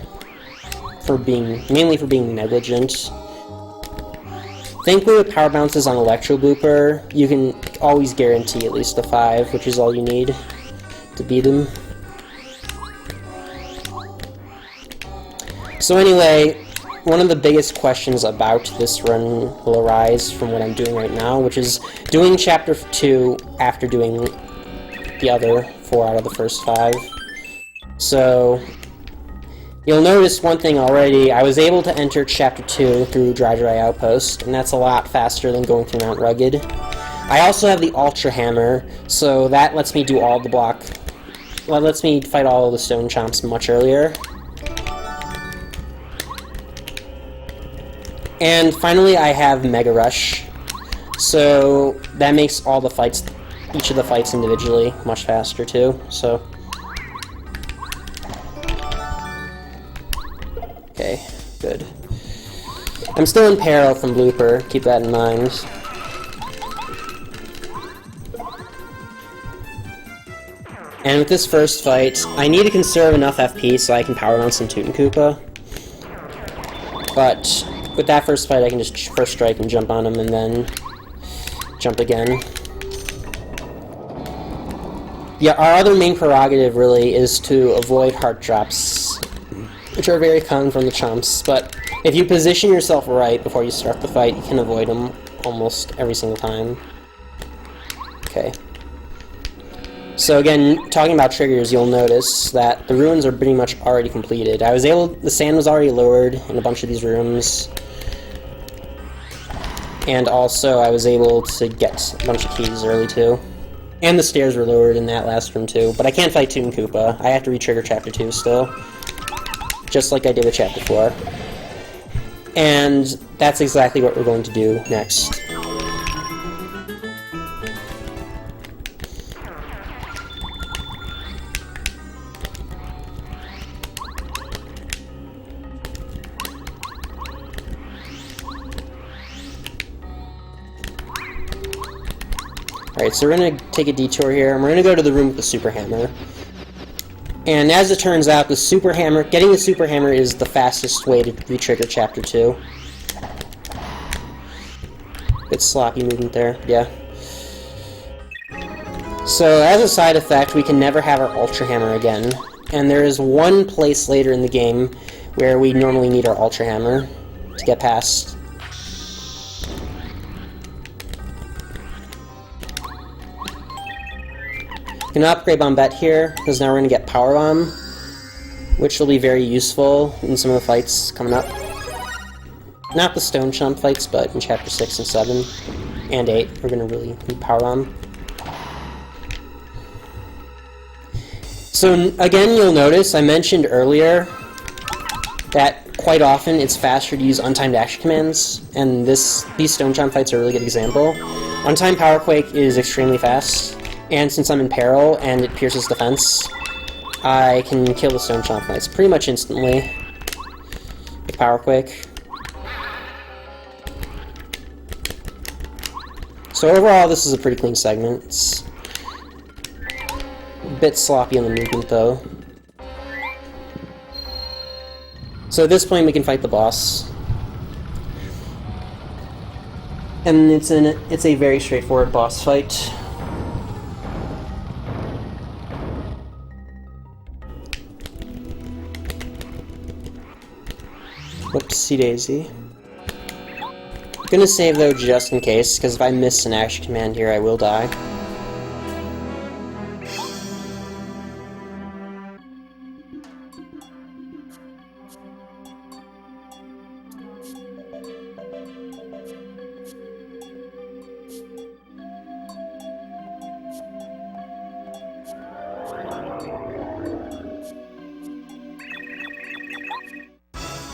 mainly for being negligent. Thankfully with power bounces on Electro Blooper, you can always guarantee at least a 5, which is all you need to beat him. So anyway, one of the biggest questions about this run will arise from what I'm doing right now, which is doing Chapter 2 after doing the other 4 out of the first 5. So, you'll notice one thing already. I was able to enter Chapter 2 through Dry Outpost, and that's a lot faster than going through Mount Rugged. I also have the Ultra Hammer, so that lets me do all the block... Well, it lets me fight all of the Stone Chomps much earlier. And finally, I have Mega Rush, so that makes all the fights, each of the fights individually, much faster too. So, okay, good. I'm still in peril from Blooper. Keep that in mind. And with this first fight, I need to conserve enough FP so I can power bounce some Toot and Koopa. But with that first fight, I can just first strike and jump on him, and then jump again. Yeah, our other main prerogative, really, is to avoid heart drops, which are very common from the Chomps, but if you position yourself right before you start the fight, you can avoid them almost every single time. Okay. So again, talking about triggers, you'll notice that the ruins are pretty much already completed. The sand was already lowered in a bunch of these rooms. And also, I was able to get a bunch of keys early too. And the stairs were lowered in that last room too. But I can't fight Toon Koopa. I have to re-trigger Chapter 2 still. Just like I did with Chapter 4. And that's exactly what we're going to do next. Alright, so we're going to take a detour here, and we're going to go to the room with the Super Hammer. And as it turns out, getting the Super Hammer is the fastest way to re-trigger Chapter 2. Bit sloppy movement there, yeah. So, as a side effect, we can never have our Ultra Hammer again. And there is one place later in the game where we normally need our Ultra Hammer to get past. Gonna upgrade Bombette here, because now we're gonna get Power Bomb, which will be very useful in some of the fights coming up. Not the Stone Chomp fights, but in Chapter 6 and 7, and 8, we're gonna really need Power Bomb. So again, you'll notice I mentioned earlier that quite often it's faster to use untimed action commands, and these Stone Chomp fights are a really good example. Untimed Power Quake is extremely fast. And since I'm in peril and it pierces defense, I can kill the Stone Chomp Knights pretty much instantly with Power Quake. So overall, this is a pretty clean segment. It's a bit sloppy on the movement, though. So at this point, we can fight the boss. And it's a very straightforward boss fight. Whoopsie daisy. I'm gonna save though just in case, because if I miss an action command here, I will die.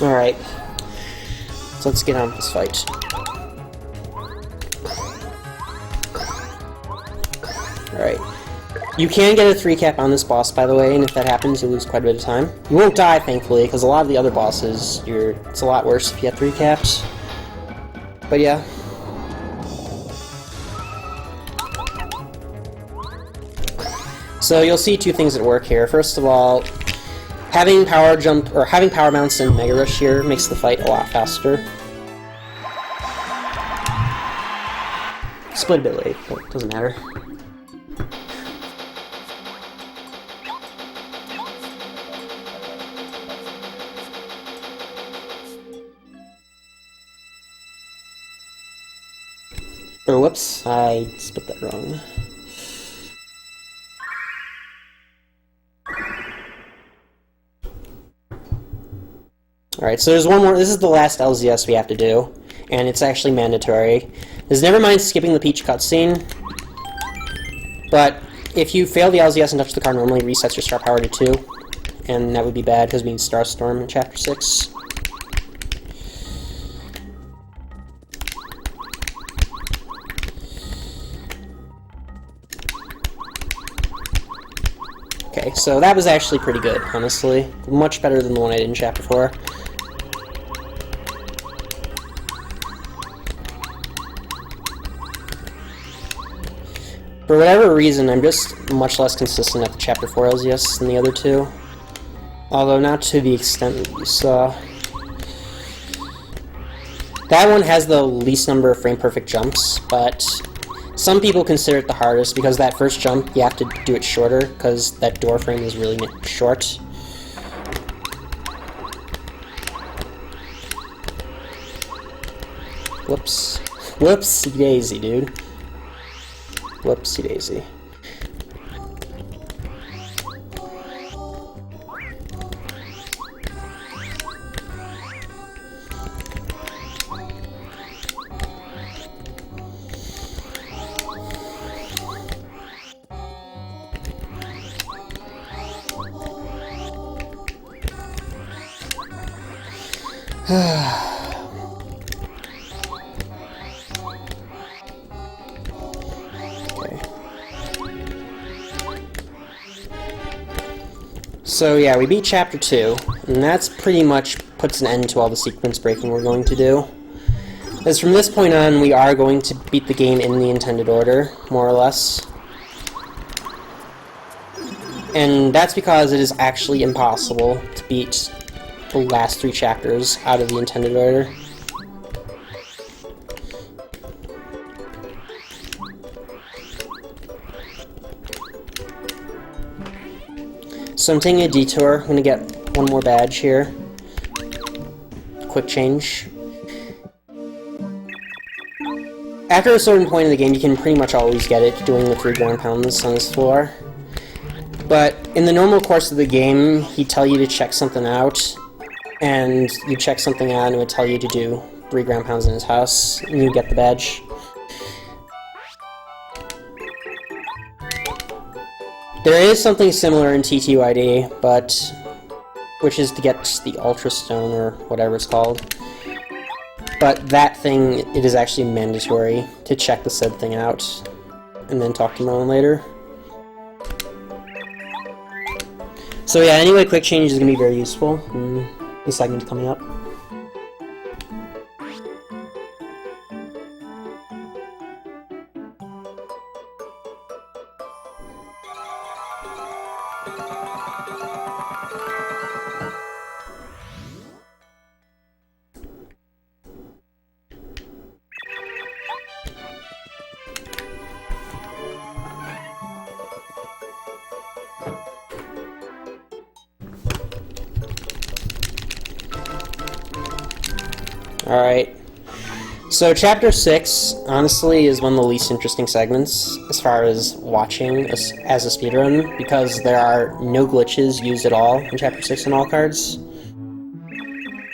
Alright, so let's get on with this fight. Alright. You can get a 3-cap on this boss, by the way, and if that happens, you lose quite a bit of time. You won't die, thankfully, because a lot of the other bosses, it's a lot worse if you have 3 caps. But yeah. So you'll see two things at work here. First of all, having Power Bounce and Mega Rush here makes the fight a lot faster. Split a bit late, but it doesn't matter. Or whoops, I split that wrong. Alright, so there's one more. This is the last LZS we have to do, and it's actually mandatory. There's never mind skipping the Peach cutscene, but if you fail the LZS and touch the car, normally resets your star power to 2, and that would be bad because we need Star Storm in Chapter 6. Okay, so that was actually pretty good, honestly. Much better than the one I did in Chapter 4. For whatever reason, I'm just much less consistent at the Chapter 4 LZS than the other two. Although not to the extent that you saw. That one has the least number of frame-perfect jumps, but some people consider it the hardest because that first jump, you have to do it shorter because that door frame is really short. Whoops. Whoopsie daisy, dude. Whoopsie daisy. So yeah, we beat Chapter 2, and that's pretty much puts an end to all the sequence breaking we're going to do. As from this point on, we are going to beat the game in the intended order, more or less. And that's because it is actually impossible to beat the last 3 chapters out of the intended order. So I'm taking a detour. I'm going to get one more badge here. Quick change. After a certain point in the game, you can pretty much always get it doing the 3 ground pounds on this floor. But in the normal course of the game, he'd tell you to check something out, and you check something out and it would tell you to do 3 ground pounds in his house, and you get the badge. There is something similar in TTYD, but which is to get the Ultra Stone or whatever it's called. But that thing, it is actually mandatory to check the said thing out and then talk to Merlin later. So yeah, anyway, quick change is going to be very useful in the segment coming up. Alright, so Chapter 6, honestly, is one of the least interesting segments as far as watching as a speedrun, because there are no glitches used at all in Chapter 6 on all cards.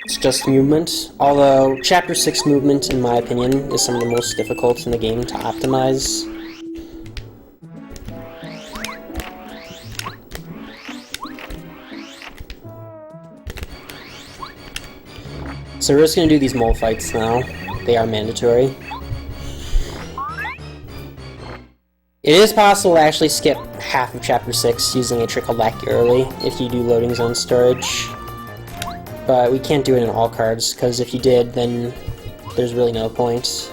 It's just movement, although Chapter 6 movement, in my opinion, is some of the most difficult in the game to optimize. So we're just going to do these mole fights now. They are mandatory. It is possible to actually skip half of Chapter 6 using a trick called Lackey Early if you do loading zone storage. But we can't do it in all cards, because if you did, then there's really no point.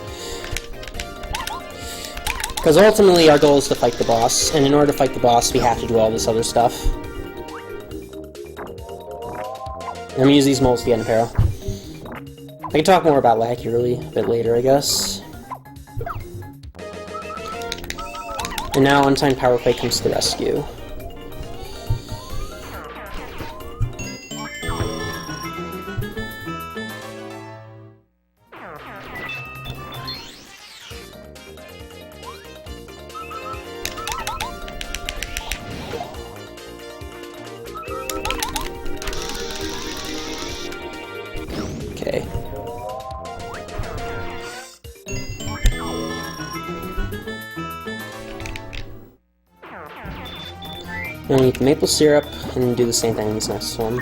Because ultimately our goal is to fight the boss, and in order to fight the boss we have to do all this other stuff. I'm going to use these moles to get an apparel. I can talk more about Lackey Early a bit later, I guess. And now Untimed Power Quake comes to the rescue. Okay. Then we need the maple syrup and do the same thing in this next one.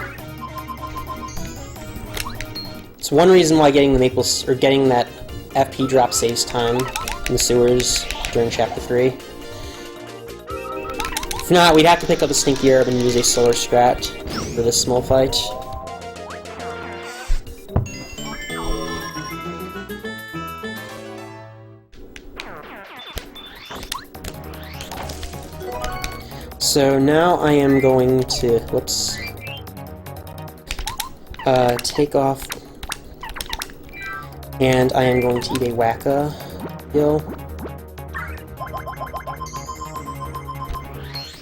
It's one reason why getting the getting that FP drop saves time in the sewers during Chapter 3. If not, we'd have to pick up the Stinky Herb and use a solar strat for this small fight. So now I am going to, whoops, take off, and I am going to eat a Wacka heal.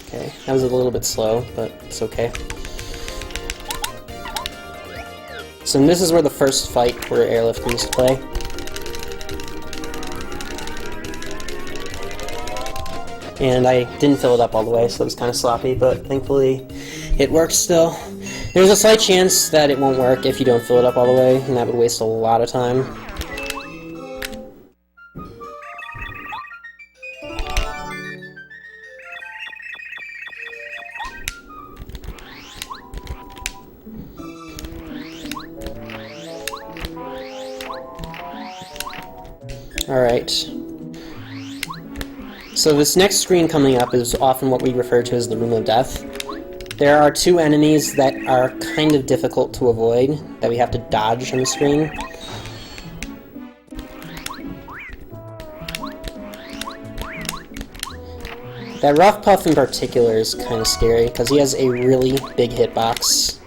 Okay, that was a little bit slow, but it's okay. So this is where the first fight where airlift comes to play. And I didn't fill it up all the way, so it was kind of sloppy, but thankfully it works still. There's a slight chance that it won't work if you don't fill it up all the way, and that would waste a lot of time. Alright. So this next screen coming up is often what we refer to as the Room of Death. There are two enemies that are kind of difficult to avoid, that we have to dodge on the screen. That Rough Puff in particular is kind of scary, because he has a really big hitbox.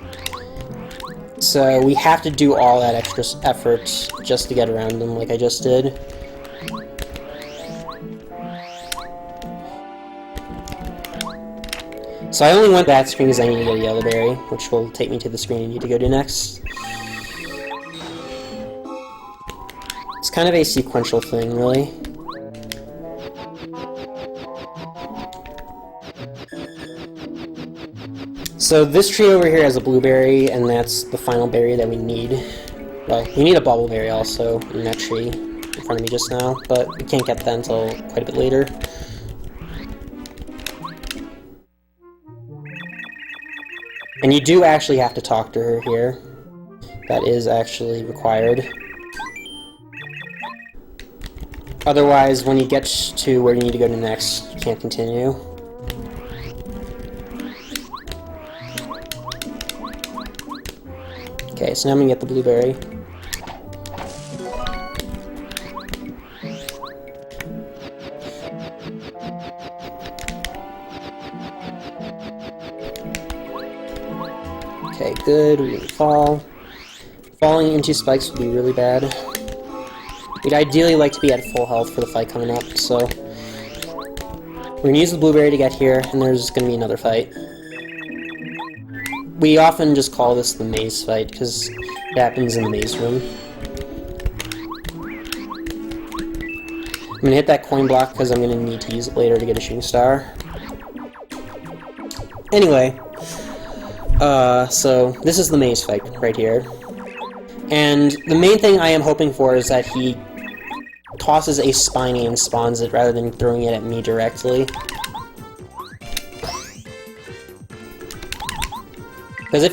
So we have to do all that extra effort just to get around him, like I just did. So I only went that screen because I need to get a Yellow Berry, which will take me to the screen I need to go to next. It's kind of a sequential thing, really. So this tree over here has a blueberry, and that's the final berry that we need. Well, we need a bubbleberry also in that tree in front of me just now, but we can't get that until quite a bit later. And you do actually have to talk to her here. That is actually required. Otherwise, when you get to where you need to go to next, you can't continue. Okay, so now I'm gonna get the blueberry. Okay, good, we didn't fall. Falling into spikes would be really bad. We'd ideally like to be at full health for the fight coming up, so... we're gonna use the blueberry to get here, and there's gonna be another fight. We often just call this the maze fight, because it happens in the maze room. I'm gonna hit that coin block because I'm gonna need to use it later to get a shooting star. Anyway, so this is the maze fight right here. And the main thing I am hoping for is that he tosses a Spiny and spawns it rather than throwing it at me directly. Because if he